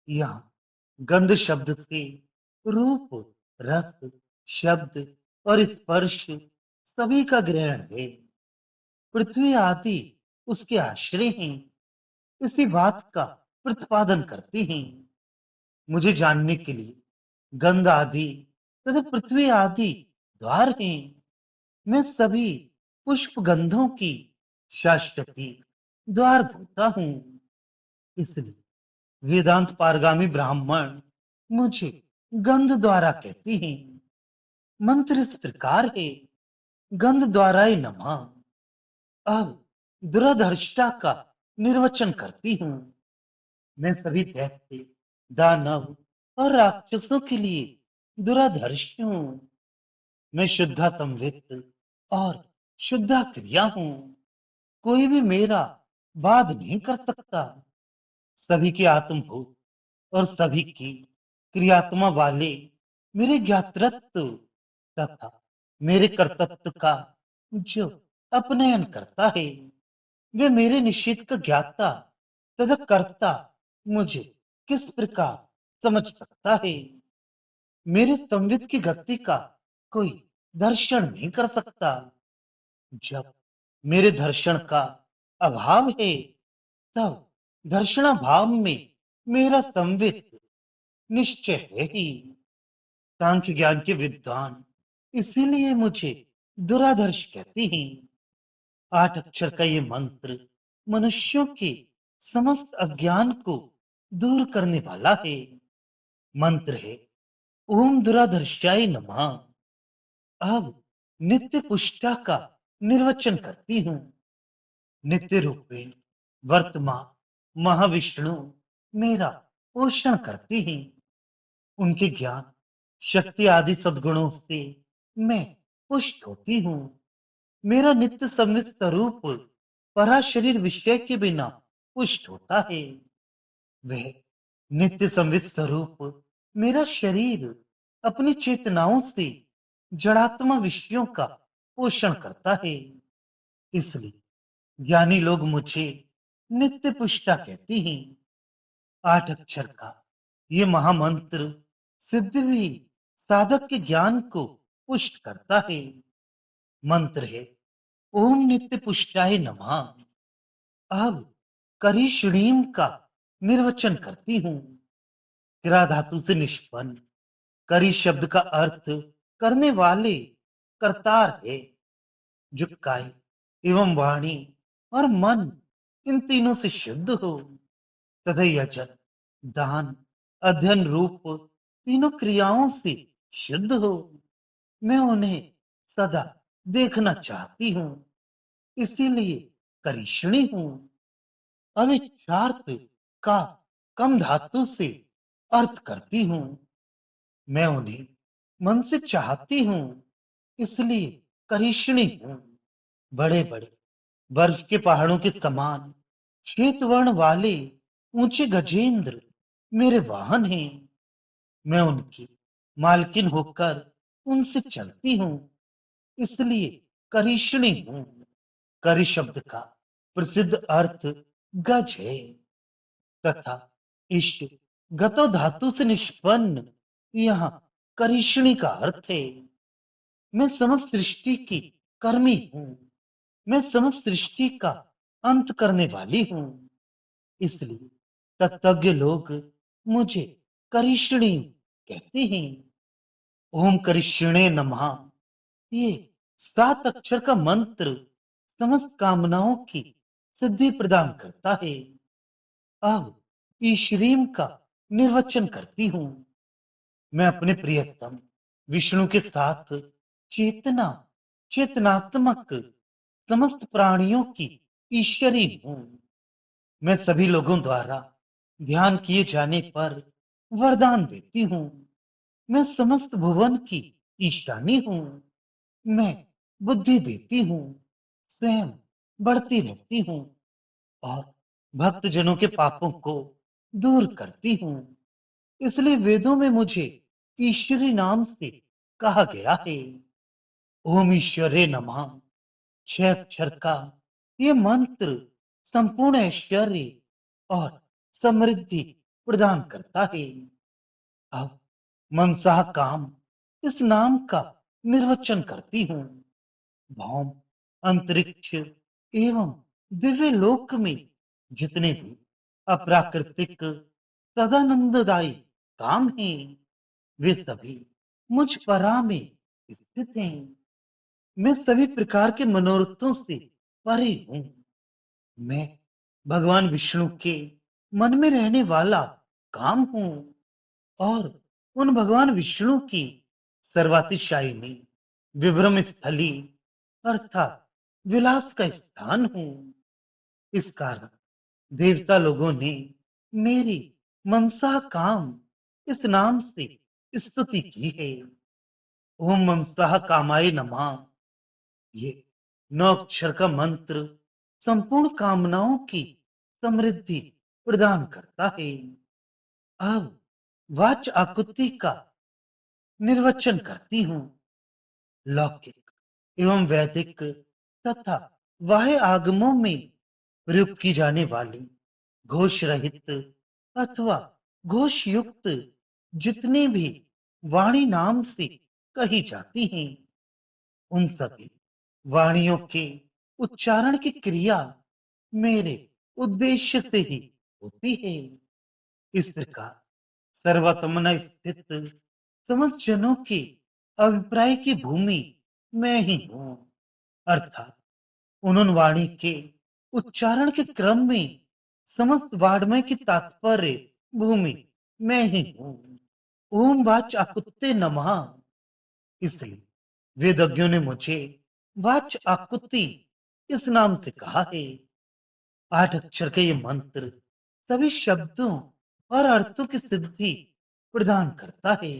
यहाँ गंध शब्द से रूप, रस, शब्द और स्पर्श सभी का ग्रहण है। पृथ्वी आदि उसके आश्रय हैं। इसी बात का प्रतिपादन करते हैं। मुझे जानने के लिए गंध आदि तथा पृथ्वी आदि द्वार हैं। मैं सभी पुष्प गंधों की शाश्वती द्वार भूता हूँ। इसलिए वेदांत पारगामी ब्राह्मण मुझे गंध द्वारा कहते हैं। मंत्र इस प्रकार है। गंध द्वारा नमः। अब दुराधर्ष्टा का निर्वचन करती हूँ। मैं सभी दैत्य, दानव और राक्षसों के लिए दुराधर्ष हूँ। मैं शुद्धा संवित और शुद्धा क्रिया हूँ। कोई भी मेरा बाध नहीं कर सकता। सभी के आत्मभूत और सभी की क्रियात्मा वाले मेरे ज्ञातृत्व तथा मेरे कर्तृत्व का जो अपनयन करता है वे मेरे निश्चित का ज्ञाता तथा कर्ता मुझे किस प्रकार समझ सकता है। मेरे संवित की गति का कोई दर्शन नहीं कर सकता। जब मेरे दर्शन का अभाव है तब दर्शना भाव में मेरा संवित निश्चय है ही। सांख्य ज्ञान के विद्वान इसीलिए मुझे दुरादर्श कहते हैं। 8 अक्षर का ये मंत्र मनुष्यों के समस्त अज्ञान को दूर करने वाला है। मंत्र है ओम दुराधर्षाय नमः। अब नित्य पुष्टा का निर्वचन करती हूँ। नित्य रूपेण वर्तमान महाविष्णु मेरा पोषण करते हैं। उनके ज्ञान, शक्ति आदि सद्गुणों से मैं पुष्ट होती हूँ। मेरा नित्य संवित स्वरूप परा शरीर विषय के बिना पुष्ट होता है। वह नित्य संवित स्वरूप मेरा शरीर अपनी चेतनाओं से जड़ात्मा विषयों का पोषण करता है। इसलिए ज्ञानी लोग मुझे नित्य पुष्टा कहती हैं। 8 अक्षर का ये महामंत्र सिद्ध भी साधक के ज्ञान को पुष्ट करता है। मंत्र है ओम नित्य पुष्टाय नमः। अब करीषणीम का निर्वचन करती हूँ। किरा धातु से निष्पन्न करी शब्द का अर्थ करने वाले करतार है। जो काय एवं वाणी और मन इन तीनों से शुद्ध हो तथा यजन, दान, अध्ययन रूप तीनों क्रियाओं से शुद्ध हो। मैं उन्हें सदा देखना चाहती हूँ। इसीलिए करीषणी हूँ। अनिच्छार्थ का कम धातु से अर्थ करती हूँ। मैं उन्हें मन से चाहती हूँ। इसलिए करीषणी हूँ। बड़े बड़े बर्फ के पहाड़ों के समान श्वेत वर्ण वाले ऊंचे गजेंद्र मेरे वाहन हैं। मैं उनकी मालकिन होकर उनसे चलती हूँ। इसलिए करीषणी हूँ। करी शब्द का प्रसिद्ध अर्थ गज है तथा इष्ट गतो धातु से निष्पन्न यहाँ करीषणी का अर्थ है। मैं समस्त सृष्टि की कर्मी हूँ। मैं समस्त सृष्टि का अंत करने वाली हूँ। इसलिए तत्वज्ञ लोग मुझे करिष्णी कहते हैं। ओम करिष्णे नमः। ये 7 अक्षर का मंत्र समस्त कामनाओं की सिद्धि प्रदान करता है। अब ईश्वरीम का निर्वचन करती हूँ। मैं अपने प्रियतम विष्णु के साथ चेतना चेतनात्मक समस्त प्राणियों की ईश्वरी हूँ। मैं सभी लोगों द्वारा ध्यान किए जाने पर वरदान देती हूँ। मैं समस्त भुवन की ईशानी हूँ। मैं बुद्धि देती हूँ, स्वयं बढ़ती रहती हूँ और भक्त जनों के पापों को दूर करती हूँ। इसलिए वेदों में मुझे ईश्वरी नाम से कहा गया है। ओम ईश्वरे नमः। 6 अक्षर का ये मंत्र संपूर्ण ऐश्वर्य और समृद्धि प्रदान करता है। अब मनसा काम इस नाम का निर्वचन करती हूँ। भौम अंतरिक्ष एवं दिव्य लोक में जितने भी अप्राकृतिक सदानंददायी काम हैं, वे सभी मुझ परा में स्थित हैं। मैं सभी प्रकार के मनोरथों से परे हूँ। मैं भगवान विष्णु के मन में रहने वाला काम हूँ और उन भगवान विष्णु की सर्वातिशायिनी विभ्रम स्थली अर्थात विलास का स्थान हूँ। इस कारण देवता लोगों ने मेरी मनसा काम इस नाम से स्तुति की है। ओम मनसा कामाय नमः। ये 9 अक्षर का मंत्र संपूर्ण कामनाओं की समृद्धि प्रदान करता है। अब वाच आकुति का निर्वचन करती हूँ। लौकिक एवं वैदिक तथा वाह्य आगमों में प्रयुक्त की जाने वाली घोष रहित अथवा घोष युक्त जितनी भी वाणी नाम से कही जाती हैं, उन सभी वाणियों के उच्चारण की क्रिया मेरे उद्देश्य से ही होती है। इस प्रकार सर्वतमना स्थित समस्त जनों के अभिप्राय की भूमि मैं ही हूँ। अर्थात उन्होंने वाणी के उच्चारण के क्रम में समस्त वाड्मय की तात्पर्य भूमि मैं ही हूँ। ओम वाच आकुत्ते नमः। इसलिए वेदज्ञों ने मुझे वाच आकुति इस नाम से कहा है। 8 अक्षर के ये मंत्र सभी शब्दों और अर्थों की सिद्धि प्रदान करता है।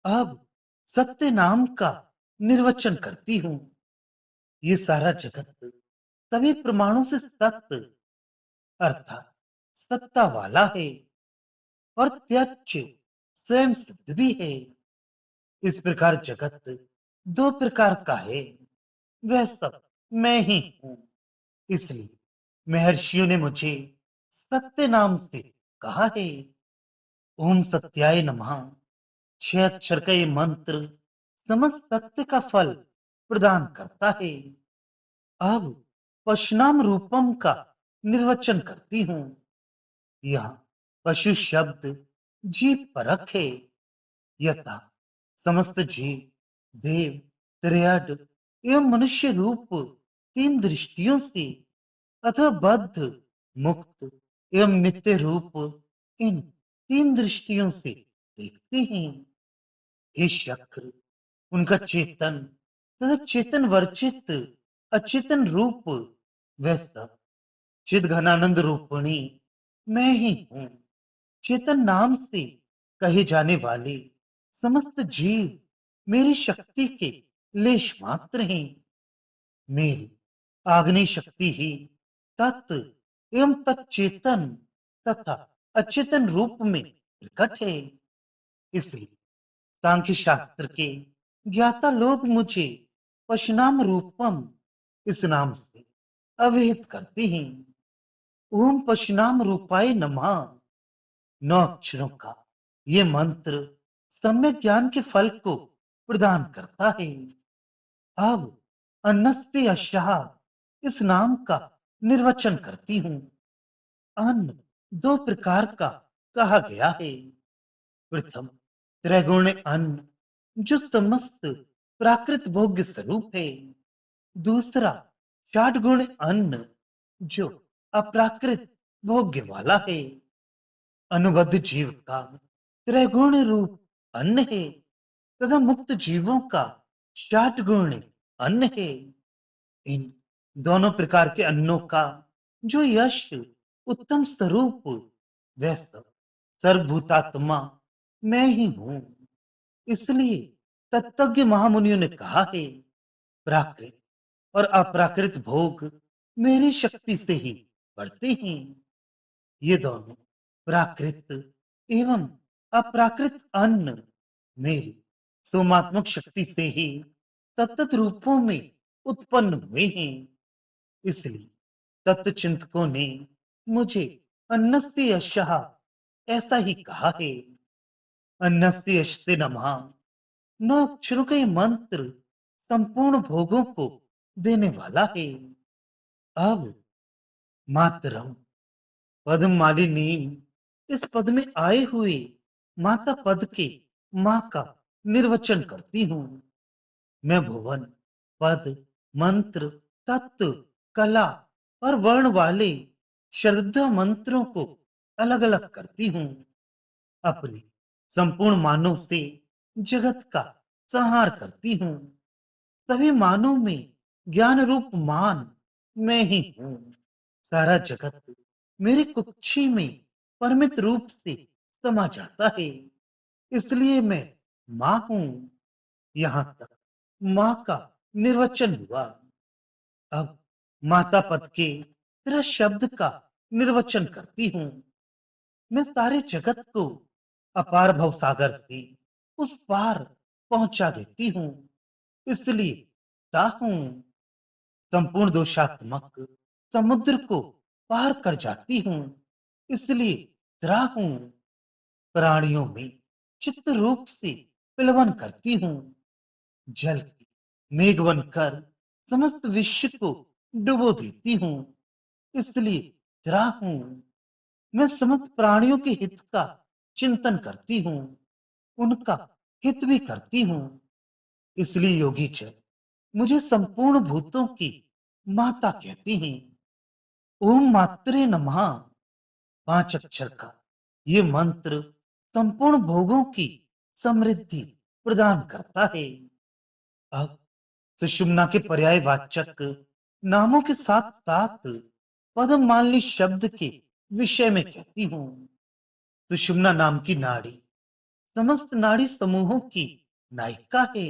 अब सत्य नाम का निर्वचन करती हूँ। ये सारा जगत सभी प्रमाणों से सत्य अर्थात सत्ता वाला है और त्यक्ष स्वयं सिद्ध भी है। इस प्रकार जगत 2 प्रकार का है, वह सब मैं ही हूँ। इसलिए महर्षियों ने मुझे सत्य नाम से कहा है। ओम सत्याय नमः। 6 अक्षर का ये मंत्र समस्त सत्य का फल प्रदान करता है। अब पशुनाम रूपम का निर्वचन करती हूँ। यहाँ पशु शब्द जीव परख है। यथा समस्त जीव देव त्रियड एवं मनुष्य रूप 3 दृष्टियों से अथवा बद्ध मुक्त एवं नित्य रूप इन 3 दृष्टियों से देखते हैं। हे शक्र, उनका चेतन तथा चेतन वर्चित अचेतन रूप वह सब चिद घनानंद रूपिणी मैं ही हूँ। चेतन नाम से कहे जाने वाले समस्त जीव मेरी शक्ति के लेश मात्र हैं। मेरी आग्नेय शक्ति ही तत् एवं तच्चेतन तथा अचेतन रूप में प्रकट है। इसलिए सांख्य शास्त्र के ज्ञाता लोग मुझे पशुनाम रूपम इस नाम से अवहित करते हैं। ओम पशुनाम रूपाय नमः। 9 अक्षरों का ये मंत्र सम्यक ज्ञान के फल को प्रदान करता है। अब अन्नस्ते अशाह इस नाम का निर्वचन करती हूँ। अन्न दो प्रकार का कहा गया है। प्रथम त्रैगुण अन्न जो समस्त प्राकृत भोग्य स्वरूप है। दूसरा षाट गुण अन्न जो अप्राकृत भोग्य वाला है। अनुबद्ध जीव का त्रैगुण रूप अन्न है तथा मुक्त जीवों का षाट गुण अन्न है। इन दोनों प्रकार के अन्नों का जो यश उत्तम स्वरूप वह सब सर्वभूतात्मा मैं ही हूं। इसलिए तत्वज्ञ महामुनियों ने कहा है प्राकृत और अप्राकृत भोग मेरी शक्ति से ही बढ़ते हैं। ये दोनों प्राकृत एवं अप्राकृत अन्न मेरी सोमात्मक शक्ति से ही तत्त रूपों में उत्पन्न हुए हैं। इसलिए तत्व चिंतकों ने मुझे अन्नस्य यशः ऐसा ही कहा है। अन्नस्य यशते नमः। नौ अक्षरों का ये मंत्र संपूर्ण भोगों को देने वाला है। अब मातरम पद्म मालिनी इस पद में आए हुए माता पद के मां का निर्वचन करती हूँ। मैं भुवन पद मंत्र तत्व कला और वर्ण वाले श्रद्धा मंत्रों को अलग अलग करती हूँ। अपने संपूर्ण मानव से जगत का संहार करती हूँ। सभी मानव में ज्ञान रूप मान मैं ही हूँ। सारा जगत मेरे कुक्षी में परमित रूप से समा जाता है। इसलिए मैं माँ हूँ। यहाँ तक माँ का निर्वचन हुआ। अब माता पद के तेरा शब्द का निर्वचन करती हूँ। मैं सारे जगत को अपार भव सागर से उस पार पहुंचा देती हूँ। इसलिए ता हूँ। संपूर्ण दोषात्मक समुद्र को पार कर जाती हूँ। इसलिए त्रा हूँ। प्राणियों में चित्त रूप से पिलवन करती हूँ। जल की मेघ बनकर समस्त विश्व को डुबो देती हूँ। इसलिए त्रा हूँ। मैं समस्त प्राणियों के हित का चिंतन करती हूँ। उनका हित भी करती हूँ। इसलिए योगी जन मुझे संपूर्ण भूतों की माता कहती हैं। ओम मात्रे नमः। पांच अक्षर का ये मंत्र संपूर्ण भोगों की समृद्धि प्रदान करता है। अब सुषुम्ना के पर्याय वाचक नामों के साथ साथ पदम मालिनी शब्द के विषय में कहती हूँ। सुषुम्ना नाम की नाड़ी समस्त नाड़ी समूहों की नायिका है।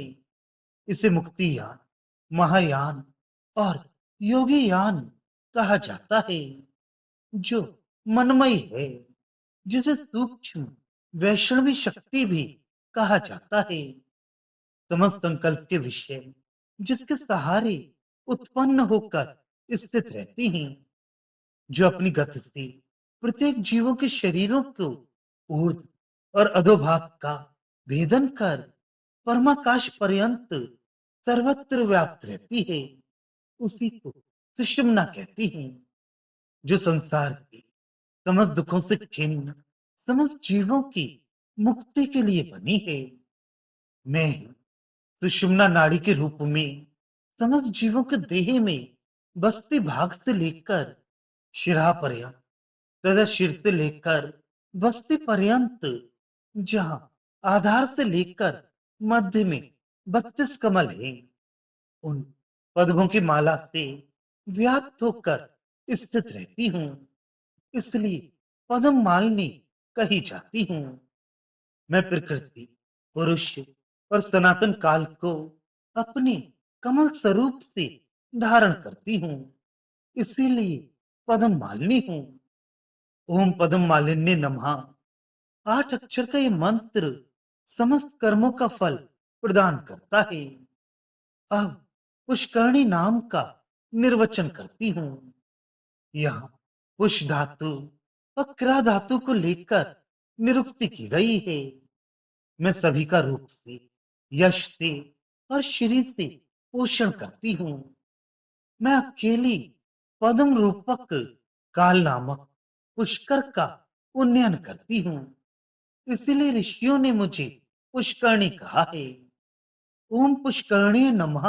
इसे मुक्ति यान महायान और योगी यान कहा जाता है। जो मनमय है जिसे सूक्ष्म वैष्णवी शक्ति भी कहा जाता है। समस्त संकल्प के विषय जिसके सहारे उत्पन्न होकर स्थित रहती हैं। जो अपनी गति से प्रत्येक जीवों के शरीरों को ऊर्ध्व और अधोभाग का भेदन कर परमाकाश पर्यंत सर्वत्र व्याप्त रहती है। उसी को सुषुम्ना कहती हैं। जो संसार के समस्त दुखों से खिन्न समस्त जीवों की मुक्ति के लिए बनी है। मैं ही सुषुम्ना नाड़ी के रूप में समस्त जीवों के देह में बस्ती भाग से लेकर शिरा पर्यंत तथा सिर से लेकर बस्ती पर्यंत जहां आधार से लेकर मध्य में 32 कमल हैं। उन पद्मों की माला से व्याप्त होकर स्थित रहती हूँ। इसलिए पद्म मालिनी कही जाती हूँ। मैं प्रकृति पुरुष और सनातन काल को अपने कमल स्वरूप से धारण करती हूँ। इसीलिए पद्म मालिनी हूँ। ओम पद्म मालिन्य नमः। 8 अक्षर का ये मंत्र समस्त कर्मों का फल प्रदान करता है। अब पुष्करणी नाम का निर्वचन करती हूँ। यहाँ पुष धातु और क्रा धातु को लेकर निरुक्ति की गई है। मैं सभी का रूप से यश से और श्री से पोषण करती हूँ। मैं अकेली पद्म रूपक काल नामक पुष्कर का उन्नयन करती हूँ। इसीलिए ऋषियों ने मुझे पुष्करणी कहा है। ओम पुष्करणी नमः।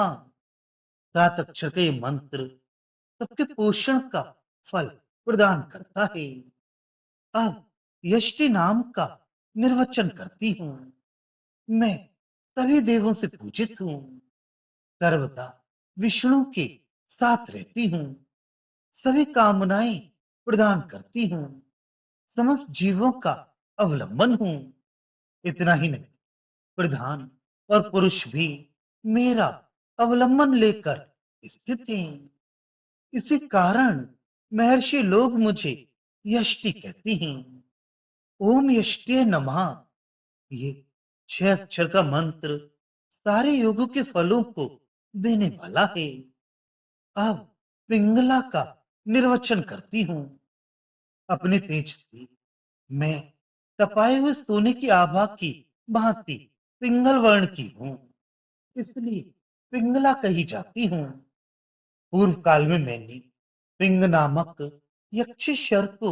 7 अक्षर का ये मंत्र सबके पोषण का फल प्रदान करता है। अब यष्टि नाम का निर्वचन करती हूँ। मैं सभी देवों से पूजित हूँ। सर्वदा विष्णु के साथ रहती हूँ। सभी कामनाएं प्रदान करती हूँ। समस्त जीवों का अवलंबन हूँ। इतना ही नहीं, प्रधान और पुरुष भी मेरा अवलंबन लेकर स्थित हैं। इसी कारण महर्षि लोग मुझे यष्टि कहते हैं। ओम यष्टिये नमः। ये 6 अक्षर का मंत्र सारे योगों के फलों को देने वाला है। अब पिंगला का निर्वचन करती हूँ। अपने तेज से मैं तपाए हुए सोने की आभा की भांति पिंगल वर्ण की हूँ, इसलिए पिंगला कही जाती हूँ। पूर्व काल में मैंने पिंग नामक यक्षेश्वर को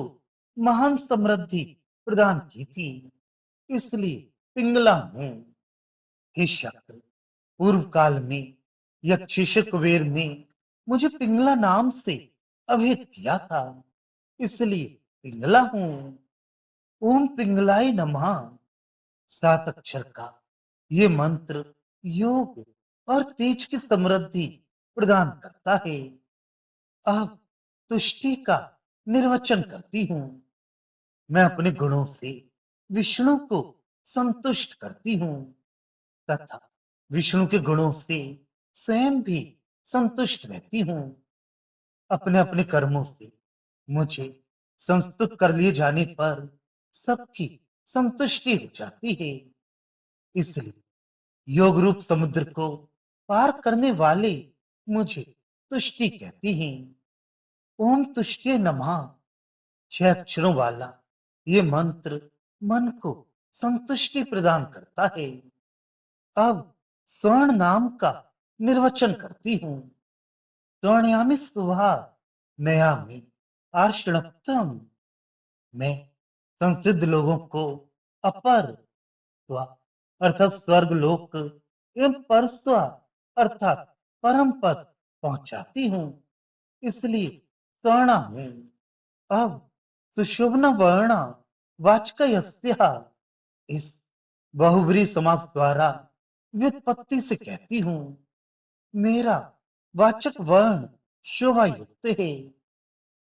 महान समृद्धि प्रदान की थी, इसलिए पिंगला हूँ। हे शक्र, पूर्व काल में यक्षेश्वर कुबेर ने मुझे पिंगला नाम से अभेद किया था, इसलिए पिंगला हूँ। ओम पिंगलाय नमः। 7 अक्षर का ये मंत्र योग और तेज की समृद्धि प्रदान करता है। अब तुष्टि का निर्वचन करती हूँ। मैं अपने गुणों से विष्णु को संतुष्ट करती हूँ तथा विष्णु के गुणों से स्वयं भी संतुष्ट रहती हूँ। अपने अपने कर्मों से मुझे संस्तुत कर लिए जाने पर सबकी संतुष्टि हो जाती है। इसलिए योग रूप समुद्र को पार करने वाले मुझे तुष्टि कहती हैं। ओम तुष्टि नमः। 6 अक्षरों वाला ये मंत्र मन को संतुष्टि प्रदान करता है। अब स्वर्ण नाम का निर्वचन करती हूँ। स्वर्णयामी सुहा नयामि आर्षणप्तम। मैं संसिद्ध लोगों को अपर स्व अर्थात स्वर्ग लोक एवं परस्व अर्थात परम पद पहुंचाती हूँ, इसलिए स्वर्ण हूँ। अब सुशोभन वर्ण वाचक इस बहुब्री समास द्वारा व्युत्पत्ति से कहती हूँ। मेरा वाचक वर्ण शोभा युक्त है,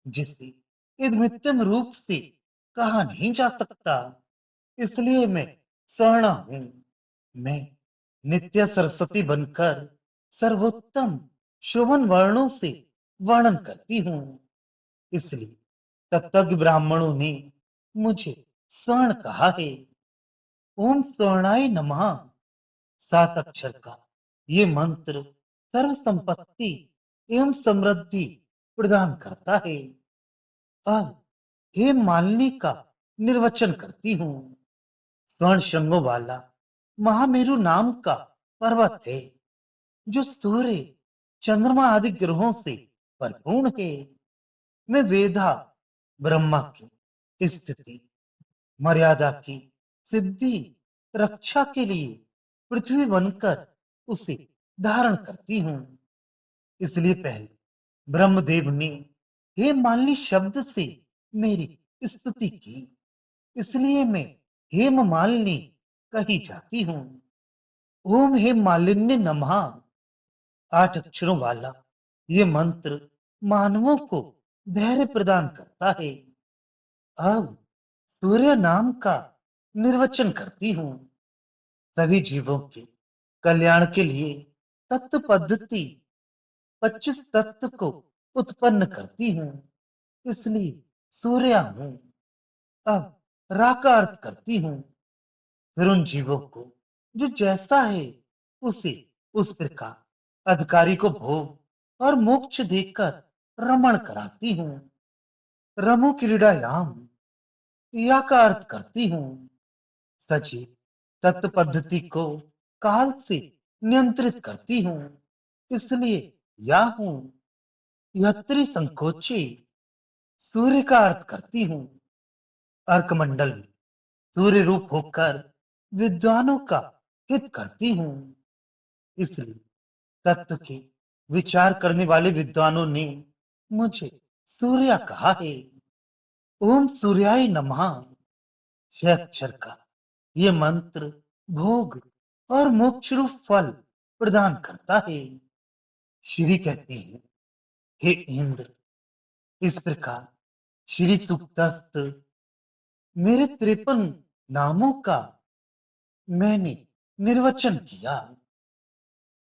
जिसे इदमित्तम रूप से कहा नहीं जा सकता, इसलिए मैं स्वर्ण हूँ। मैं नित्य सरस्वती बनकर सर्वोत्तम शोभन वर्णों से वर्णन करती हूँ, इसलिए तत्वज्ञ ब्राह्मणों ने मुझे स्वर्ण कहा है। ओम स्वर्णाय नमः। 7 अक्षर का ये मंत्र सर्व संपत्ति एवं समृद्धि प्रदान करता है। अब हे मालिनी का निर्वचन करती हूँ। स्वर्ण श्रृंगों वाला महामेरु नाम का पर्वत है, जो सूर्य चंद्रमा आदि ग्रहों से परिपूर्ण है। मैं वेदा ब्रह्मा की स्थिति मर्यादा की सिद्धि रक्षा के लिए पृथ्वी बनकर उसे धारण करती हूँ। इसलिए पहले ब्रह्मदेव ने हे मालिनी शब्द से मेरी स्तुति की, इसलिए मैं हेम मालिनी कही जाती हूँ। ओम हे मालिन्य नमः। 8 अक्षरों वाला ये मंत्र मानवों को धैर्य प्रदान करता है। अब सूर्य नाम का निर्वचन करती हूँ। सभी जीवों के कल्याण के लिए तत्व पद्धति 25 तत्व को उत्पन्न करती हूँ, इसलिए सूर्य हूँ। अब रा का अर्थ करती हूँ। फिर उन जीवों को जो जैसा है उसे उस प्रकार अधिकारी को भोग और मोक्ष देकर रमण कराती हूँ। रमो क्रीड़ायाम या का अर्थ करती हूँ। सचिव तत्व पद्धति को काल से नियंत्रित करती हूँ, इसलिए या हूँ। यत्री संकोची सूर्य का अर्थ करती हूँ। अर्कमंडल में सूर्य रूप होकर विद्वानों का हित करती हूँ। इसलिए तत्व के विचार करने वाले विद्वानों ने मुझे सूर्या कहा है। ओम सूर्याय नमः। 6 अक्षर का ये मंत्र भोग और मोक्ष रूप फल प्रदान करता है। श्री कहते हैं, हे इंद्र, इस प्रकार श्री सूक्तस्थ मेरे 53 नामों का मैंने निर्वचन किया।